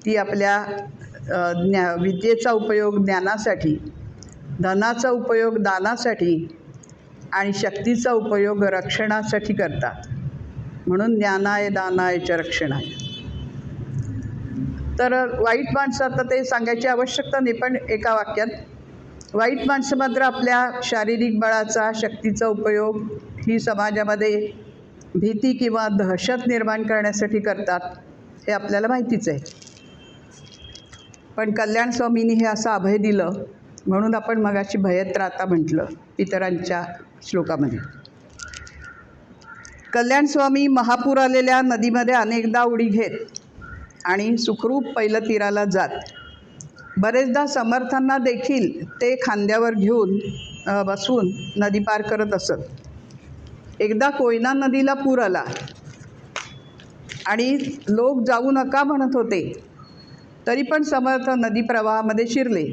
ती आपल्या विद्येचा उपयोग ज्ञानासाठी, धनाचा उपयोग दानासाठी आणि शक्तीचा उपयोग रक्षणासाठी करतात. म्हणून ज्ञानाय दानाय च रक्षणाय. तर वाईट माणसं, आता ते सांगायची आवश्यकता नाही, पण एका वाक्यात, वाईट माणसं मात्र आपल्या शारीरिक बळाचा, शक्तीचा उपयोग ही समाजामध्ये भीती किंवा दहशत निर्माण करण्यासाठी करतात, हे आपल्याला माहितीच आहे. पण कल्याण स्वामींनी हे असं अभय दिलं म्हणून आपण मगाशी भयत्राता म्हटलं इतरांच्या श्लोकामध्ये. कल्याण स्वामी महापूर आलेल्या नदीमध्ये अनेकदा उडी घेत आणि सुखरूप पहिलं तीराला जात. बरेचदा समर्थांना देखील ते खांद्यावर घेऊन बसवून नदी पार करत असत. एकदा कोयना नदीला पूर आला आणि लोक जाऊ नका म्हणत होते, तरी पण समर्थ नदी प्रवाहामध्ये शिरले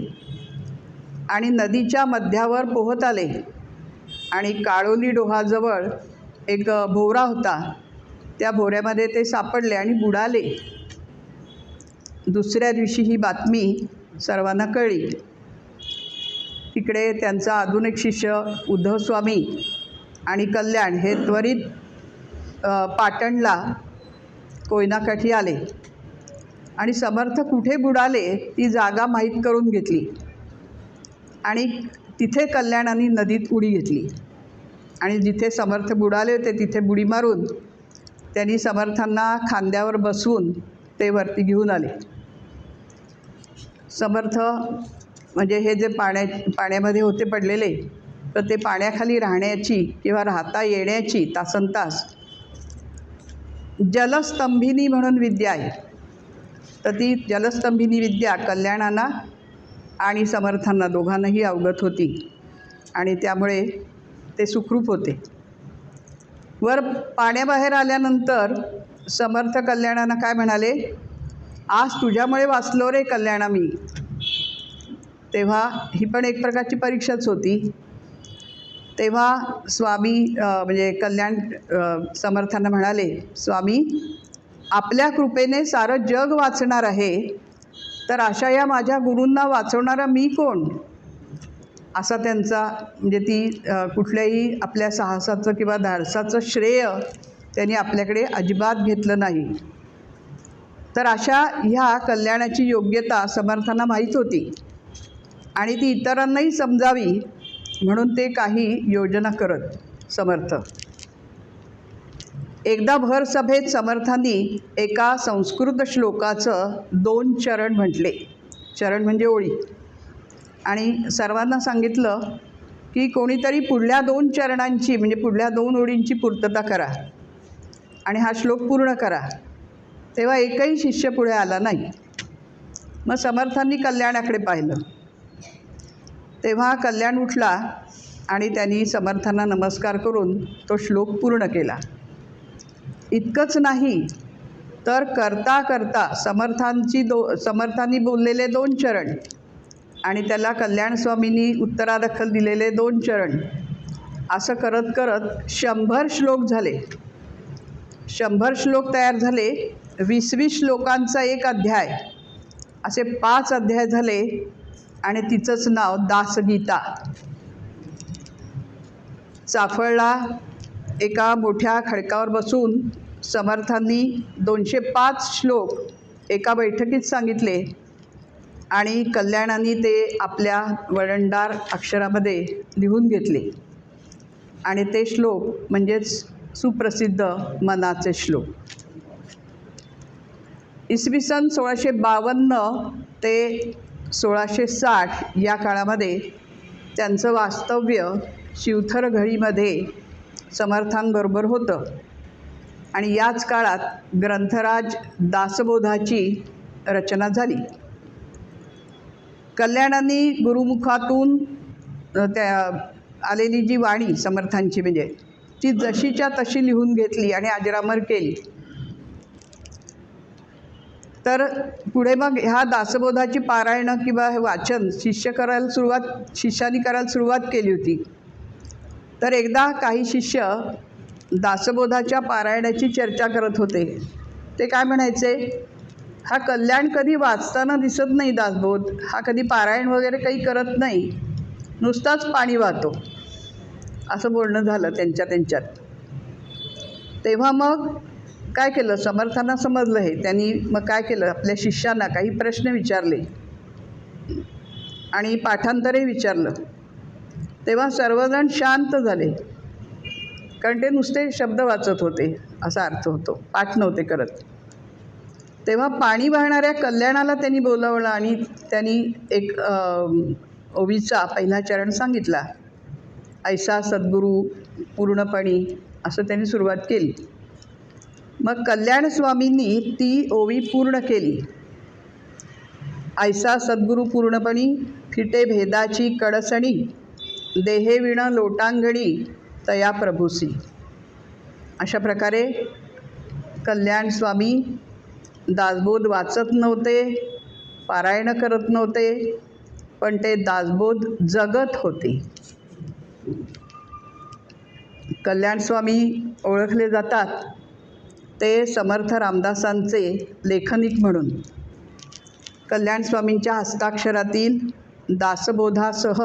आणि नदीच्या मध्यावर पोहत आले आणि काळोली डोहाजवळ एक भोवरा होता, त्या भोवऱ्यामध्ये ते सापडले आणि बुडाले. दुसऱ्या दिवशी ही बातमी सर्वांना कळली. तिकडे त्यांचा अजून एक शिष्य उद्धव स्वामी आणि कल्याण हे त्वरित पाटणला कोयनाकाठी आले आणि समर्थ कुठे बुडाले ती जागा माहीत करून घेतली आणि तिथे कल्याणाने नदीत उडी घेतली आणि जिथे समर्थ बुडाले होते तिथे बुडी मारून त्यांनी समर्थांना खांद्यावर बसवून ते वरती घेऊन आले. समर्थ म्हणजे हे जे पाण्यामध्ये होते पडलेले, तर ते पाण्याखाली राहण्याची किंवा राहता येण्याची तासनतास जलस्तंभिनी म्हणून विद्या आहे. तर ती जलस्तंभिनी विद्या कल्याणांना आणि समर्थांना दोघांनाही अवगत होती आणि त्यामुळे ते सुखरूप होते. वर पाण्याबाहेर आल्यानंतर समर्थ कल्याणांना काय म्हणाले, आज तुझ्यामुळे वाचलो रे कल्याणा मी. तेव्हा ही पण एक प्रकारची परीक्षाच होती. तेव्हा स्वामी म्हणजे कल्याण समर्थांना म्हणाले, स्वामी आपल्या कृपेने सारं जग वाचणार आहे, तर अशा या माझ्या गुरूंना वाचवणारा मी कोण? असा त्यांचा म्हणजे ती कुठल्याही आपल्या साहसाचं किंवा धाडसाचं श्रेय त्यांनी आपल्याकडे अजिबात घेतलं नाही. तर अशा ह्या कल्याणाची योग्यता समर्थांना माहीत होती आणि ती इतरांनाही समजावी म्हणून ते काही योजना करत समर्थ. एकदा भर सभेत समर्थांनी एका संस्कृत श्लोकाचं 2 चरण म्हटले. चरण म्हणजे ओळी. आणि सर्वांना सांगितलं की कोणीतरी पुढल्या 2 चरणांची म्हणजे पुढल्या 2 ओळींची पूर्तता करा. आणि हा श्लोक पूर्ण करा. तेव्हा एकही शिष्य पुढे आला नाही. मग समर्थांनी कल्याणाकडे पाहिलं. तेव्हा कल्याण उठला आणि त्यांनी समर्थांना नमस्कार करून तो श्लोक पूर्ण केला. इतकंच नाही तर करता करता समर्थांनी बोललेले 2 चरण आणि त्याला कल्याण स्वामींनी उत्तरादाखल दिलेले 2 चरण, असं करत करत 100 श्लोक झाले. 100 श्लोक तयार झाले. 20-20 श्लोकांचा एक अध्याय, असे 5 अध्याय झाले आणि तिचंच नाव दासगीता. चाफळला एका मोठ्या खडकावर बसून समर्थांनी 205 श्लोक एका बैठकीत सांगितले आणि कल्याणांनी ते आपल्या वळणदार अक्षरामध्ये लिहून घेतले. आणि ते श्लोक म्हणजेच सुप्रसिद्ध मनाचे श्लोक. इसवी सन 1652 ते 1660 या काळामध्ये त्यांचं वास्तव्य शिवथर घळीमध्ये समर्थांबरोबर होतं. आणि याच काळात ग्रंथराज दासबोधाची रचना झाली. कल्याणांनी गुरुमुखातून त्या आलेली जी वाणी समर्थांची म्हणजे ती जशीच्या तशी लिहून घेतली आणि अजरामर केली. तर पुढे मग ह्या दासबोधाची पारायणं किंवा हे वाचन शिष्यांनी करायला सुरुवात केली होती. तर एकदा काही शिष्य दासबोधाच्या पारायणाची चर्चा करत होते. ते काय म्हणायचे, हा कल्याण कधी वाचताना दिसत नाही दासबोध, हा कधी पारायण वगैरे काही करत नाही, नुसताच पाणी वाहतो, असं बोलणं झालं त्यांच्यात. तेव्हा मग काय केलं, समर्थांना समजलं हे. त्यांनी मग काय केलं, आपल्या शिष्यांना काही प्रश्न विचारले आणि पाठांतरही विचारलं. तेव्हा सर्वजण शांत झाले, कारण ते नुसते शब्द वाचत होते असा अर्थ होतो, पाठ नव्हते करत. तेव्हा पाणी वाहणाऱ्या कल्याणाला त्यांनी बोलावलं आणि त्यांनी एक ओवीचा पहिला चरण सांगितला. ऐसा सद्गुरू पूर्णपणी, असं त्यांनी सुरुवात केली. मग कल्याण स्वामींनी ती ओवी पूर्ण केली. ऐसा सद्गुरू पूर्णपणी, फिटे भेदाची कडसणी, देहे विण लोटांगणी, तया प्रभूसी. अशा प्रकारे कल्याण स्वामी दासबोध वाचत नव्हते, पारायण करत नव्हते, पण ते दासबोध जगत होते. कल्याण स्वामी ओळखले जातात ते समर्थ रामदासांचे लेखनिक म्हणून. कल्याण स्वामींच्या हस्ताक्षरातील दासबोधासह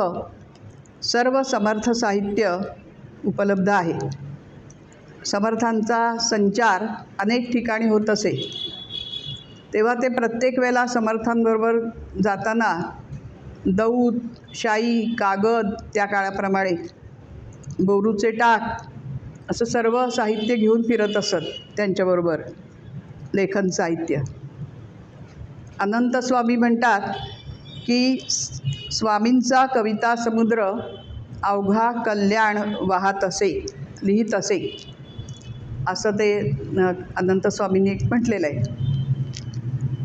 सर्व समर्थ साहित्य उपलब्ध आहे. समर्थांचा संचार अनेक ठिकाणी होत असे. तेव्हा ते प्रत्येक वेळेला समर्थांबरोबर जाताना दौत, शाई, कागद, त्या काळाप्रमाणे बोरूचे टाक, असं सर्व साहित्य घेऊन फिरत असत त्यांच्याबरोबर, लेखन साहित्य. अनंत स्वामी म्हणतात की स्वामींचा कविता समुद्र अवघा कल्याण वाहत असे, लिहित असे, असं ते अनंत स्वामींनी म्हटलेलं आहे.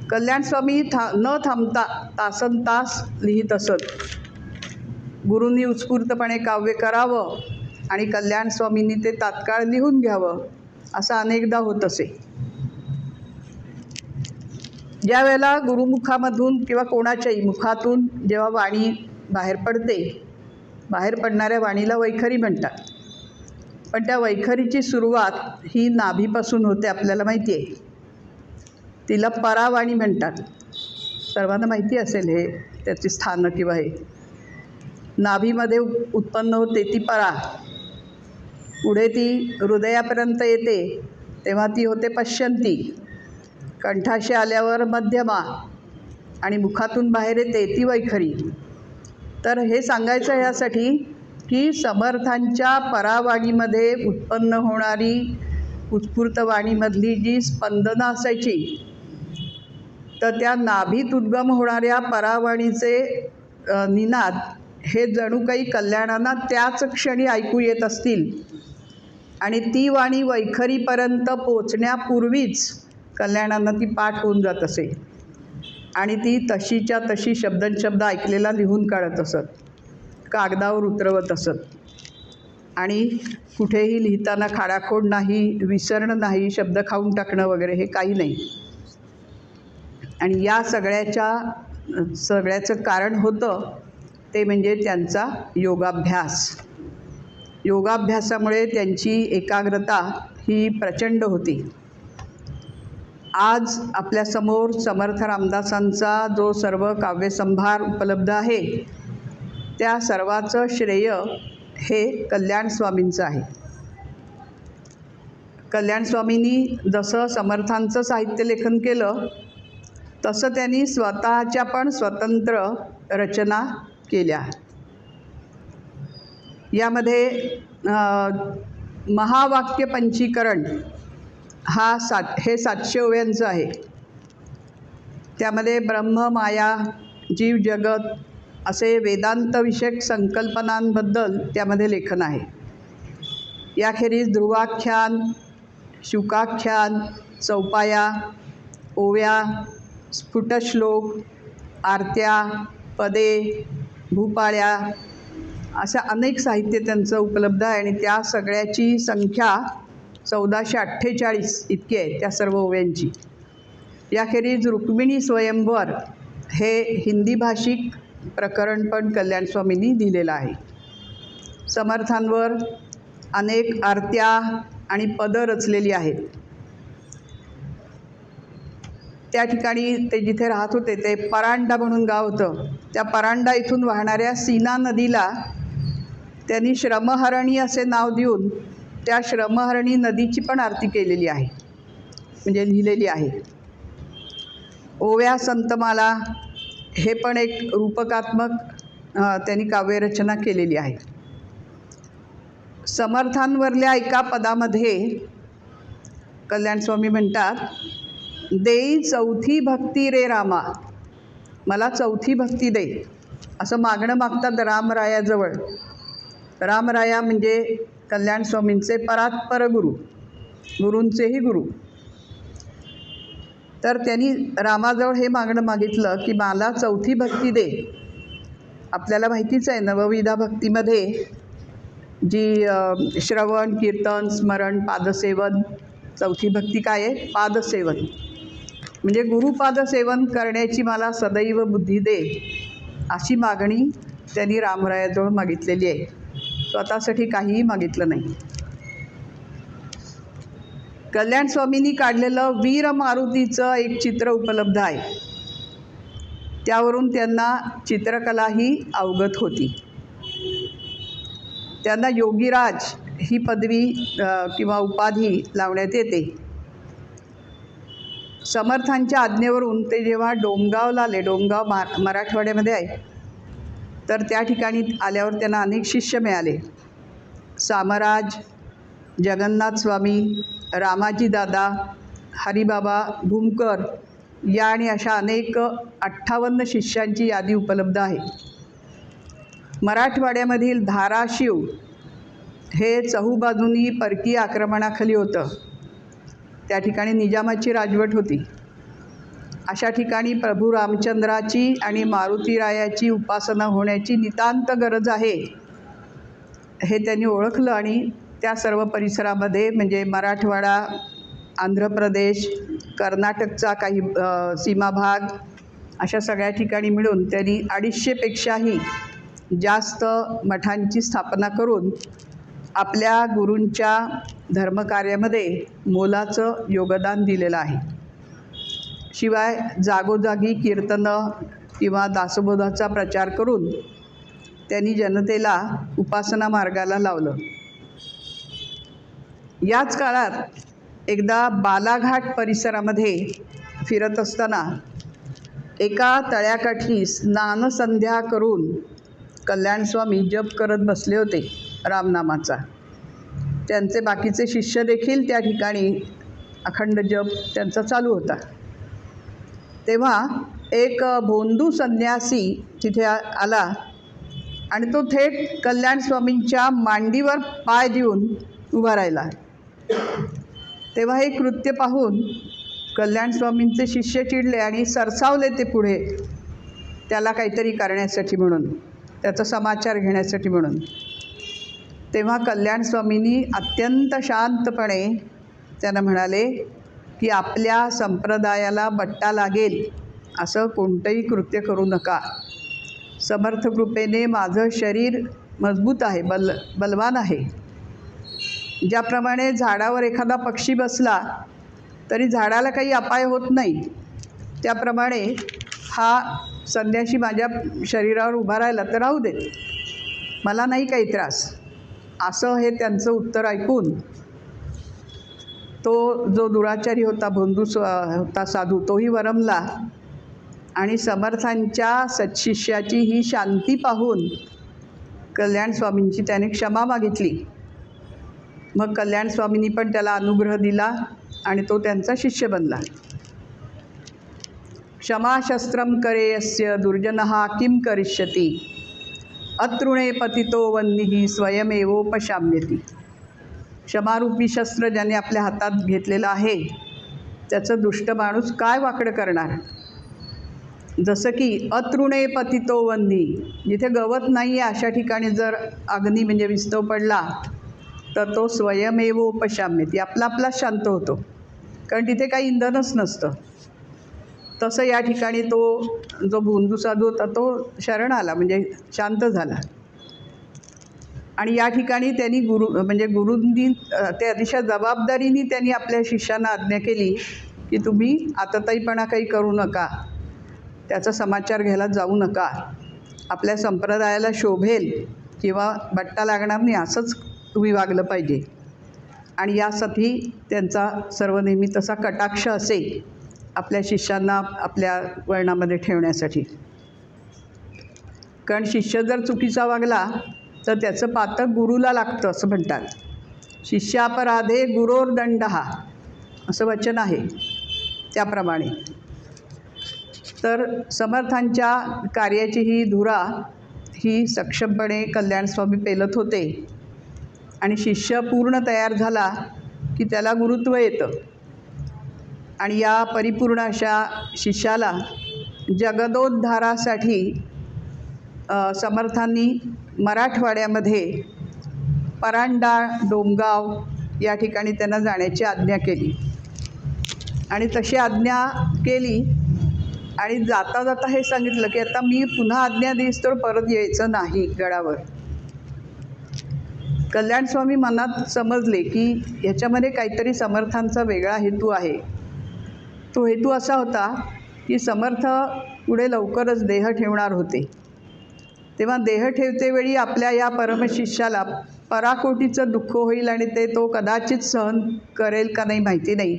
कल्याण स्वामी न थांबता तासनतास लिहित असत. गुरूंनी उत्स्फूर्तपणे काव्य करावं आणि कल्याण स्वामींनी ते तात्काळ लिहून घ्यावं, असं अनेकदा होत असे. ज्या वेळेला गुरुमुखामधून किंवा कोणाच्याही मुखातून जेव्हा वाणी बाहेर पडते, बाहेर पडणाऱ्या वाणीला वैखरी म्हणतात. पण त्या वैखरीची सुरुवात ही नाभीपासून होते, आपल्याला माहिती आहे. तिला परावाणी म्हणतात. सर्वांना माहिती असेल हे, त्याची स्थानं किंवा हे. नाभीमध्ये उत्पन्न होते ती परा, पुढे ती हृदयापर्यंत येते तेव्हा ती होते पश्यंती, कंठाशी आल्यावर मध्यमा आणि मुखातून बाहेर येते ती वैखरी. तर हे सांगायचं यासाठी की समर्थांच्या परावाणीमध्ये उत्पन्न होणारी उत्स्फूर्त वाणीमधली जी स्पंदनं असायची, तर त्या नाभीत उद्गम होणाऱ्या परावाणीचे निनाद हे जणू काही कल्याणांना त्याच क्षणी ऐकू येत असतील, आणि ती वाणी वैखरीपर्यंत पोचण्यापूर्वीच कल्याणांना ती पाठ होऊन जात असे आणि ती तशीच्या तशी शब्दनशब्द ऐकलेला लिहून काढत असत, कागदावर उतरवत असत आणि कुठेही लिहिताना खाडाखोड नाही, विसरणं नाही, शब्द खाऊन टाकणं वगैरे हे काही नाही. आणि या सगळ्याचं कारण होतं ते म्हणजे त्यांचा योगाभ्यास. योगाभ्यासामुळे त्यांची एकाग्रता ही प्रचंड होती. आज आपल्यासमोर समर्थ रामदासांचा जो सर्व काव्यसंभार उपलब्ध आहे त्या सर्वाचं श्रेय हे कल्याण स्वामींचं आहे. कल्याण स्वामींनी जसं समर्थांचं साहित्यलेखन केलं तसं त्यांनी स्वतःच्या पण स्वतंत्र रचना केल्या. यामध्ये महावाक्य पंचीकरण हे 700 ओव्यांचं आहे. त्यामध्ये ब्रह्म, माया, जीव, जगत असे वेदांतविषयक संकल्पनांबद्दल त्यामध्ये लेखन आहे. याखेरीज ध्रुवाख्यान, शुकाख्यान, चौपाया, ओव्या, स्फुटश्लोक, आरत्या, पदे, भूपाळ्या असं अनेक साहित्य त्यांचं उपलब्ध आहे आणि त्या सगळ्याची संख्या 1448 इतकी आहे त्या सर्व ओव्यांची. याखेरीज रुक्मिणी स्वयंवर हे हिंदी भाषिक प्रकरण पण कल्याण स्वामींनी दिलेलं आहे. समर्थांवर अनेक आरत्या आणि पदं रचलेली आहेत. त्या ठिकाणी ते जिथे राहत होते ते परांडा म्हणून गाव होतं. त्या परांडा इथून वाहणाऱ्या सीना नदीला त्यांनी श्रमहरणी असे नाव देऊन त्या श्रमहरणी नदीची पण आरती केलेली आहे, म्हणजे लिहिलेली आहे. ओव्या संतमाला हे पण एक रूपकात्मक त्यांनी काव्यरचना केलेली आहे. समर्थांवरल्या एका पदामध्ये कल्याण स्वामी म्हणतात, देई चौथी भक्ती रे रामा, मला चौथी भक्ती दे, असं मागणं मागतात रामरायाजवळ. रामराया म्हणजे कल्याण स्वामींचे परात्पर गुरु, गुरूंचेही गुरु. तर त्यांनी रामाजवळ हे मागणं मागितलं की मला चौथी भक्ती दे. आपल्याला माहितीच आहे नवविधा भक्तीमध्ये जी श्रवण, कीर्तन, स्मरण, पादसेवन, चौथी भक्ती काय आहे? पादसेवन. म्हणजे गुरुपादसेवन करण्याची मला सदैव बुद्धी दे, अशी मागणी त्यांनी रामरायाजवळ मागितलेली आहे. स्वतःसाठी काहीही मागितलं नाही. कल्याण स्वामींनी काढलेलं वीर मारुतीचं एक चित्र उपलब्ध आहे. त्यावरून त्यांना चित्रकलाही अवगत होती. त्यांना योगीराज ही पदवी किंवा उपाधी लावण्यात येते. समर्थांच्या आज्ञेवरून ते जेव्हा डोमगावला आले, डोमगाव मराठवाड्यामध्ये आहे, तर त्या ठिकाणी आल्यावर त्यांना अनेक शिष्य मिळाले. सामराज, जगन्नाथ स्वामी, रामाजी दादा, हरिबाबा भूमकर या आणि अशा अनेक 58 शिष्यांची यादी उपलब्ध आहे. मराठवाड्यामधील धाराशिव हे चहूबाजूंनी परकीय आक्रमणाखाली होतं. त्या ठिकाणी निजामाची राजवट होती. अशा ठिकाणी प्रभू रामचंद्राची आणि मारुतीरायाची उपासना होण्याची नितांत गरज आहे हे त्यांनी ओळखलं आणि त्या सर्व परिसरामध्ये म्हणजे मराठवाडा, आंध्र प्रदेश, कर्नाटकचा काही सीमाभाग अशा सगळ्या ठिकाणी मिळून त्यांनी 250पेक्षाही जास्त मठांची स्थापना करून आपल्या गुरूंच्या धर्मकार्यामध्ये मोलाचं योगदान दिलेलं आहे. शिवाय जागोजागी कीर्तनं किंवा दासबोधाचा प्रचार करून त्यांनी जनतेला उपासना मार्गाला लावलं. याच काळात एकदा बालाघाट परिसरामध्ये फिरत असताना एका तळ्याकाठी स्नानसंध्या करून कल्याणस्वामी जप करत बसले होते रामनामाचा. त्यांचे बाकीचे शिष्य देखील त्या ठिकाणी अखंड जप त्यांचा चालू होता. तेव्हा एक भोंदू संन्यासी तिथे आला आणि तो थेट कल्याण स्वामींच्या मांडीवर पाय देऊन उभा राहिला. तेव्हा हे कृत्य पाहून कल्याण स्वामींचे शिष्य चिडले आणि सरसावले ते पुढे त्याला काहीतरी करण्यासाठी म्हणून, त्याचा समाचार घेण्यासाठी म्हणून. तेव्हा कल्याण स्वामींनी अत्यंत शांतपणे त्यांना म्हणाले की आपल्या संप्रदायाला बट्टा लागेल असं कोणतंही कृत्य करू नका. समर्थ कृपेने माझं शरीर मजबूत आहे, बलवान आहे. ज्याप्रमाणे झाडावर एखादा पक्षी बसला तरी झाडाला काही अपाय होत नाही, त्याप्रमाणे हा संन्याशी माझ्या शरीरावर उभा राहिला तर राहू दे, मला नाही काही त्रास. असं हे त्यांचं उत्तर ऐकून तो जो दुराचारी होता, भोंदू होता साधू, तोही वरमला आणि समर्थांच्या सत्शिष्याची ही शांती पाहून कल्याण स्वामींची त्याने क्षमा मागितली. मग कल्याण स्वामींनी पण त्याला अनुग्रह दिला आणि तो त्यांचा शिष्य बनला. क्षमाशस्त्रम करेयस्य दुर्जनः किं करिष्यति अतृणे पतितो वह्निः स्वयमेवोपशाम्यति. क्षमारूपी शस्त्र ज्याने आपल्या हातात घेतलेलं आहे त्याचं दुष्ट माणूस काय वाकडं करणार. जसं की अतृणे पतितो वह्नी, जिथे गवत नाही आहे अशा ठिकाणी जर अग्नी म्हणजे विस्तव पडला तर तो स्वयमेवोपशाम्यति, आपला आपलाच शांत होतो, कारण तिथे काही इंधनच नसतं. तसं या ठिकाणी तो जो भोंदू साधू होता तो शरण आला, म्हणजे शांत झाला. आणि या ठिकाणी त्यांनी गुरूंनी ते अतिशय जबाबदारीने त्यांनी आपल्या शिष्यांना आज्ञा केली की तुम्ही आतताईपणा काही करू नका, त्याचा समाचार घ्यायला जाऊ नका, आपल्या संप्रदायाला शोभेल किंवा बट्टा लागणार नाही असंच तुम्ही वागलं पाहिजे. आणि यासाठी त्यांचा सर्व नेहमी तसा कटाक्ष असे आपल्या शिष्यांना आपल्या वळणामध्ये ठेवण्यासाठी. कारण शिष्य जर चुकीचा वागला तर त्याचं पातक गुरुला लागतं असं म्हणतात. शिष्यापराधे गुरोर्दंडः असं वचन आहे, त्याप्रमाणे. तर समर्थांच्या कार्याची ही धुरा ही सक्षमपणे कल्याणस्वामी पेलत होते आणि शिष्य पूर्ण तयार झाला की त्याला गुरुत्व येतं. आणि या परिपूर्ण अशा शिष्याला जगदोद्धारासाठी समर्थांनी मराठवाड्यामध्ये परांडा, डोमगाव या ठिकाणी त्यांना जाण्याची आज्ञा केली. आणि तशी आज्ञा केली आणि जाता जाता हे सांगितलं की आता मी पुन्हा आज्ञा देईस तर परत यायचं नाही गडावर. कल्याणस्वामी मनात समजले की ह्याच्यामध्ये काहीतरी समर्थांचा वेगळा हेतू आहे. तो हेतू असा होता की समर्थ पुढे लवकरच देह ठेवणार होते. तेव्हा देह ठेवतेवेळी आपल्या या परमशिष्याला पराकोटीचं दुःख होईल आणि ते तो कदाचित सहन करेल का नाही माहिती नाही,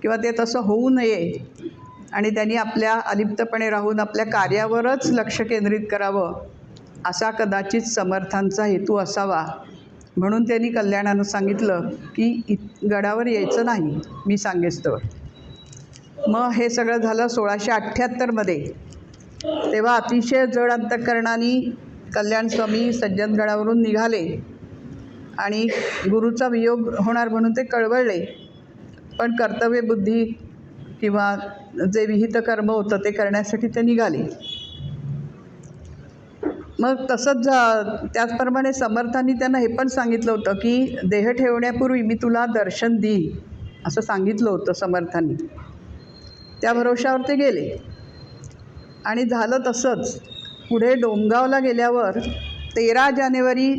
किंवा ते तसं होऊ नये आणि त्यांनी आपल्या अलिप्तपणे राहून आपल्या कार्यावरच लक्ष केंद्रित करावं असा कदाचित समर्थांचा हेतू असावा. म्हणून त्यांनी कल्याणानं सांगितलं की गडावर यायचं नाही, मी सांगेस तर. मग हे सगळं झालं 1678मध्ये. तेव्हा अतिशय जड अंतःकरणाने कल्याणस्वामी सज्जनगडावरून निघाले आणि गुरुचा वियोग होणार म्हणून ते कळवळले, पण कर्तव्यबुद्धी किंवा जे विहित कर्म होतं ते करण्यासाठी ते निघाले. मग तसंच त्याचप्रमाणे समर्थांनी त्यांना हे पण सांगितलं होतं की देह ठेवण्यापूर्वी मी तुला दर्शन देईन असं सांगितलं होतं समर्थांनी. त्या भरोशावर ते गेले आणि झालं तसंच. पुढे डोमगावला गेल्यावर 13 जानेवारी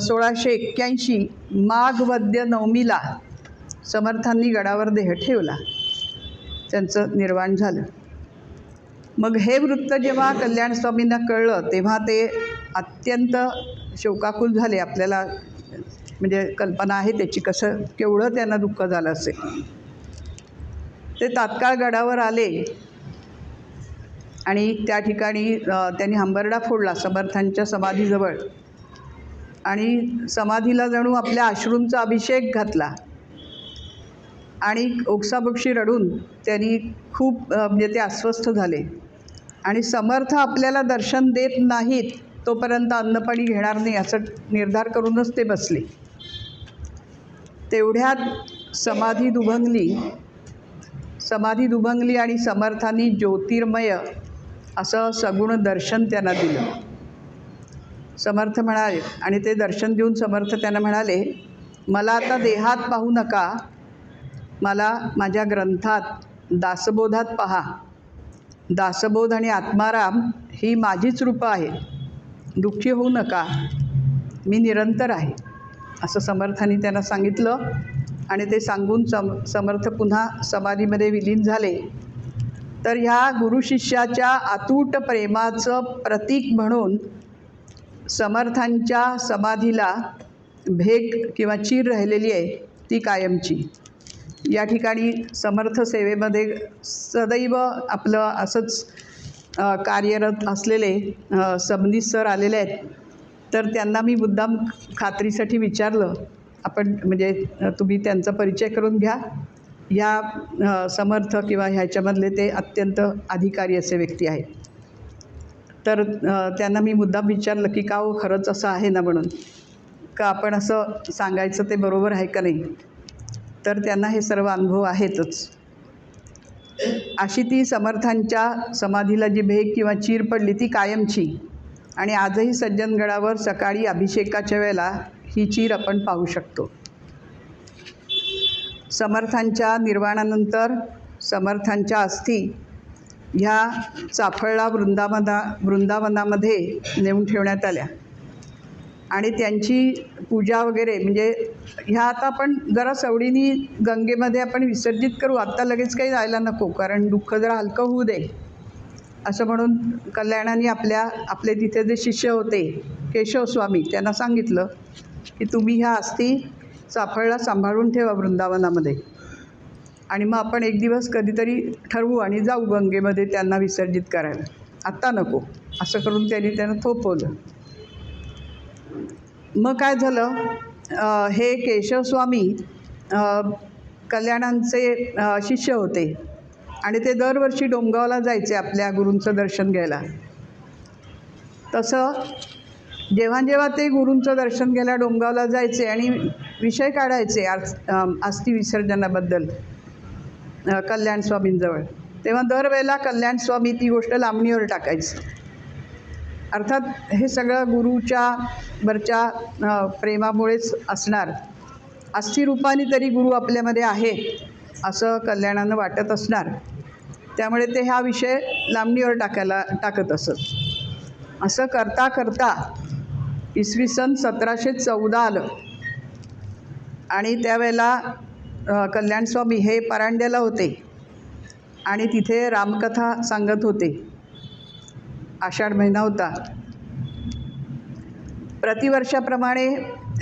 1681 माघ वद्य नवमीला समर्थांनी गडावर देह ठेवला, त्यांचं निर्वाण झालं. मग हे वृत्त जेव्हा कल्याणस्वामींना कळलं तेव्हा ते अत्यंत शोकाकुल झाले. आपल्याला म्हणजे कल्पना आहे त्याची, कसं केवढं त्यांना दुःख झालं असेल. ते तात्काळ गडावर आले आणि त्या ठिकाणी त्यांनी हंबरडा फोडला समर्थांच्या समाधीजवळ आणि समाधीला जणू आपल्या अश्रूंचा अभिषेक घातला आणि ओक्साबोक्षी रडून त्यांनी खूप म्हणजे ते अस्वस्थ झाले. आणि समर्थ आपल्याला दर्शन देत नाहीत तोपर्यंत अन्नपाणी घेणार नाही असं निर्धार करूनच ते बसले. तेवढ्यात समाधी दुभंगली आणि समर्थांनी ज्योतिर्मय असं सगुण दर्शन त्यांना दिलं. समर्थ म्हणाले, आणि ते दर्शन देऊन समर्थ त्यांना म्हणाले, मला आता देहात पाहू नका, मला माझ्या ग्रंथात दासबोधात पहा. दासबोध आणि आत्माराम ही माझीच रूपं आहेत. दुःखी होऊ नका, मी निरंतर आहे, असं समर्थांनी त्यांना सांगितलं. आणि ते सांगून समर्थ पुन्हा समाधीमध्ये विलीन झाले. तर ह्या गुरुशिष्याच्या अतूट प्रेमाचं प्रतीक म्हणून समर्थांच्या समाधीला भेग किंवा चीर राहिलेली आहे, ती कायमची. या ठिकाणी समर्थ सेवेमध्ये सदैव आपलं असंच कार्यरत असलेले सबनीस सर आलेले आहेत. तर त्यांना मी मुद्दाम खात्रीसाठी विचारलं, आपण म्हणजे तुम्ही त्यांचा परिचय करून घ्या. या समर्थ किंवा ह्याच्यामधले ते अत्यंत अधिकारी असे व्यक्ती आहेत. तर त्यांना मी मुद्दाम विचारलं की का हो, खरंच असं आहे ना, म्हणून का आपण असं सांगायचं ते बरोबर आहे का नाही. तर त्यांना हे सर्व अनुभव आहेतच. अशी ती समर्थांच्या समाधीला जी भेग किंवा चीर पडली ती कायमची. आणि आजही सज्जनगडावर सकाळी अभिषेकाच्या वेळेला ही चीर आपण पाहू शकतो. समर्थांच्या निर्वाणानंतर समर्थांच्या अस्थी ह्या चाफळला वृंदावनामध्ये नेऊन ठेवण्यात आल्या. आणि त्यांची पूजा वगैरे म्हणजे ह्या आता आपण जरा सवडीने गंगेमध्ये आपण विसर्जित करू, आत्ता लगेच काही जायला नको, कारण दुःख जरा हलकं होऊ दे, असं म्हणून कल्याणाने आपले तिथे जे शिष्य होते केशवस्वामी त्यांना सांगितलं की तुम्ही ह्या अस्थी चाफळला सांभाळून ठेवा वृंदावनामध्ये, आणि मग आपण एक दिवस कधीतरी ठरवू आणि जाऊ गंगेमध्ये त्यांना विसर्जित करायला, आत्ता नको, असं करून त्यांना थोपवलं. मग काय झालं, हे केशवस्वामी कल्याणांचे शिष्य होते आणि ते दरवर्षी डोमगावला जायचे आपल्या गुरूंचं दर्शन घ्यायला. तसं जेव्हा जेव्हा ते गुरूंचं दर्शन घ्यायला डोमगावला जायचे आणि विषय काढायचे अस्थी विसर्जनाबद्दल कल्याणस्वामींजवळ, तेव्हा दरवेळेला कल्याणस्वामी ती गोष्ट लांबणीवर टाकायची. अर्थात हे सगळं गुरुच्या वरच्या प्रेमामुळेच असणार. अस्थिरूपाने तरी गुरु आपल्यामध्ये आहे असं कल्याणानं वाटत असणार, त्यामुळे ते हा विषय लांबणीवर टाकत असत. असं करता करता इसवी सन 1714 आलं आणि त्यावेळेला कल्याणस्वामी हे परांड्याला होते आणि तिथे रामकथा सांगत होते. आषाढ महिना होता. प्रतिवर्षाप्रमाणे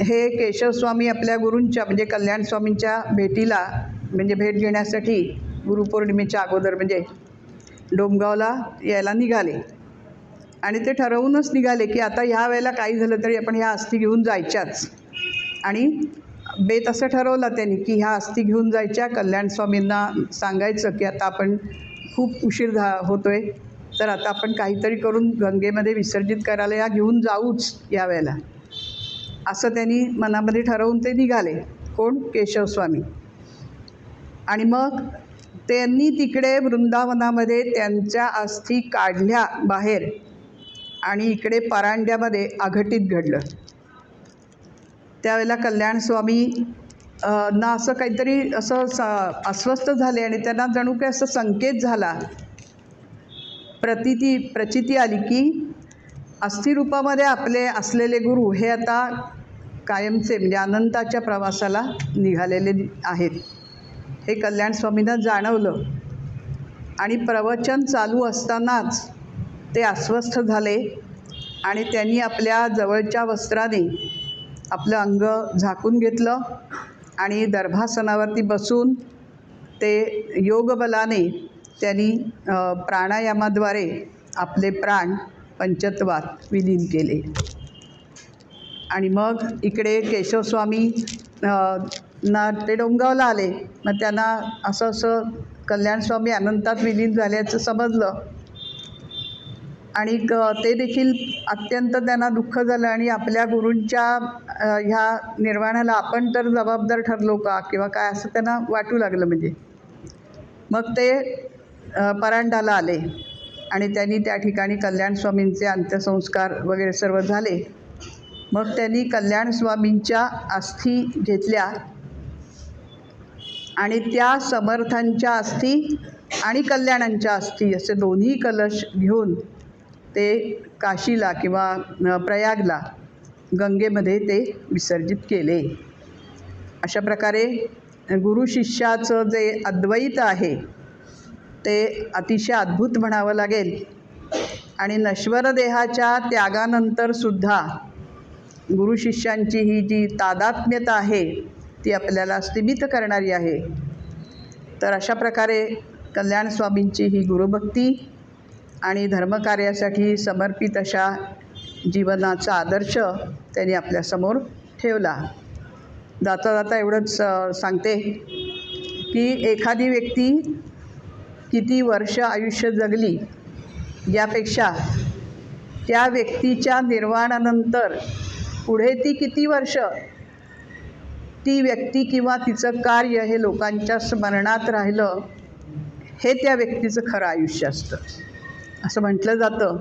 हे केशवस्वामी आपल्या गुरूंच्या म्हणजे कल्याणस्वामींच्या भेटीला म्हणजे भेट घेण्यासाठी गुरुपौर्णिमेच्या अगोदर म्हणजे डोमगावला यायला निघाले. आणि ते ठरवूनच निघाले की आता ह्या वेळेला काही झालं तरी आपण ह्या अस्थी घेऊन जायच्याच. आणि बेत असं ठरवलं त्यांनी की ह्या अस्थी घेऊन जायच्या, कल्याणस्वामींना सांगायचं की आता आपण खूप उशीर होतो आहे, तर आता आपण काहीतरी करून गंगेमध्ये विसर्जित करायला या घेऊन जाऊच यावेळेला, असं त्यांनी मनामध्ये ठरवून ते निघाले. कोण? केशवस्वामी. आणि मग त्यांनी तिकडे वृंदावनामध्ये त्यांच्या अस्थी काढल्या बाहेर आणि इकडे परांड्यामध्ये अघटित घडलं. त्यावेळेला कल्याणस्वामी ना असं काहीतरी असं अस्वस्थ झाले आणि त्यांना जणू काही असं संकेत झाला, प्रचिती आली की अस्थिरूपामध्ये आपले असलेले गुरु हे आता कायमचे म्हणजे अनंताच्या प्रवासाला निघालेले आहेत. हे कल्याणस्वामींना जाणवलं आणि प्रवचन चालू असतानाच ते अस्वस्थ झाले आणि त्यांनी आपल्या जवळच्या वस्त्राने आपलं अंग झाकून घेतलं आणि दर्भासनावरती बसून ते योगबलाने त्यांनी प्राणायामाद्वारे आपले प्राण पंचत्वात विलीन केले. आणि मग इकडे केशवस्वामी ना ते डोंगावला आले. मग त्यांना असं कल्याणस्वामी अनंतात विलीन झाल्याचं समजलं. आणि ते देखील अत्यंत त्यांना दुःख झालं आणि आपल्या गुरूंच्या ह्या निर्वाणाला आपण तर जबाबदार ठरलो का किंवा काय असं त्यांना वाटू लागलं. म्हणजे मग ते परांडाला आले आणि त्यांनी त्या ठिकाणी कल्याण स्वामींचे अंत्यसंस्कार वगैरे सर्व झाले. मग त्यांनी कल्याण स्वामींच्या अस्थी घेतल्या आणि त्या समर्थांच्या अस्थी आणि कल्याणांच्या अस्थी असे दोन्ही कलश घेऊन ते काशीला किंवा प्रयागला गंगेमध्ये ते विसर्जित केले. अशा प्रकारे गुरु शिष्याचं जे अद्वैत आहे ते अतिशय अद्भुत म्हणावं लागेल. आणि नश्वर देहाच्या त्यागानंतरसुद्धा गुरु शिष्यांची ही जी तादात्म्यता आहे ती आपल्याला स्तिमित करणारी आहे. तर अशा प्रकारे कल्याण स्वामींची ही गुरुभक्ती आणि धर्मकार्यासाठी समर्पित अशा जीवनाचा आदर्श त्यांनी आपल्यासमोर ठेवला. जाता जाता एवढंच सांगते की एखादी व्यक्ती किती वर्ष आयुष्य जगली यापेक्षा त्या व्यक्तीच्या निर्वाणानंतर पुढे ती किती वर्ष ती व्यक्ती किंवा तिचं कार्य हे लोकांच्या स्मरणात राहिलं हे त्या व्यक्तीचं खरं आयुष्य असतं असं म्हटलं जातं.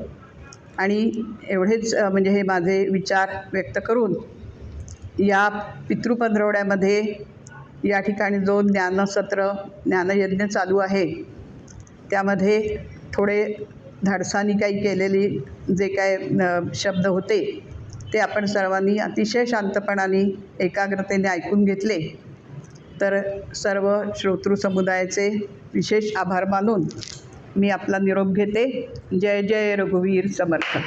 आणि एवढेच म्हणजे हे माझे विचार व्यक्त करून या पितृपंधरवड्यामध्ये या ठिकाणी जो ज्ञानसत्र ज्ञानयज्ञ चालू आहे त्यामध्ये थोडे धाडसानी काही केलेली जे काय शब्द होते ते आपण सर्वांनी अतिशय शांतपणाने एकाग्रतेने ऐकून घेतले. तर सर्व श्रोतृ समुदायाचे विशेष आभार मानून मी आपला निरोप घेते. जय जय रघुवीर समर्थ.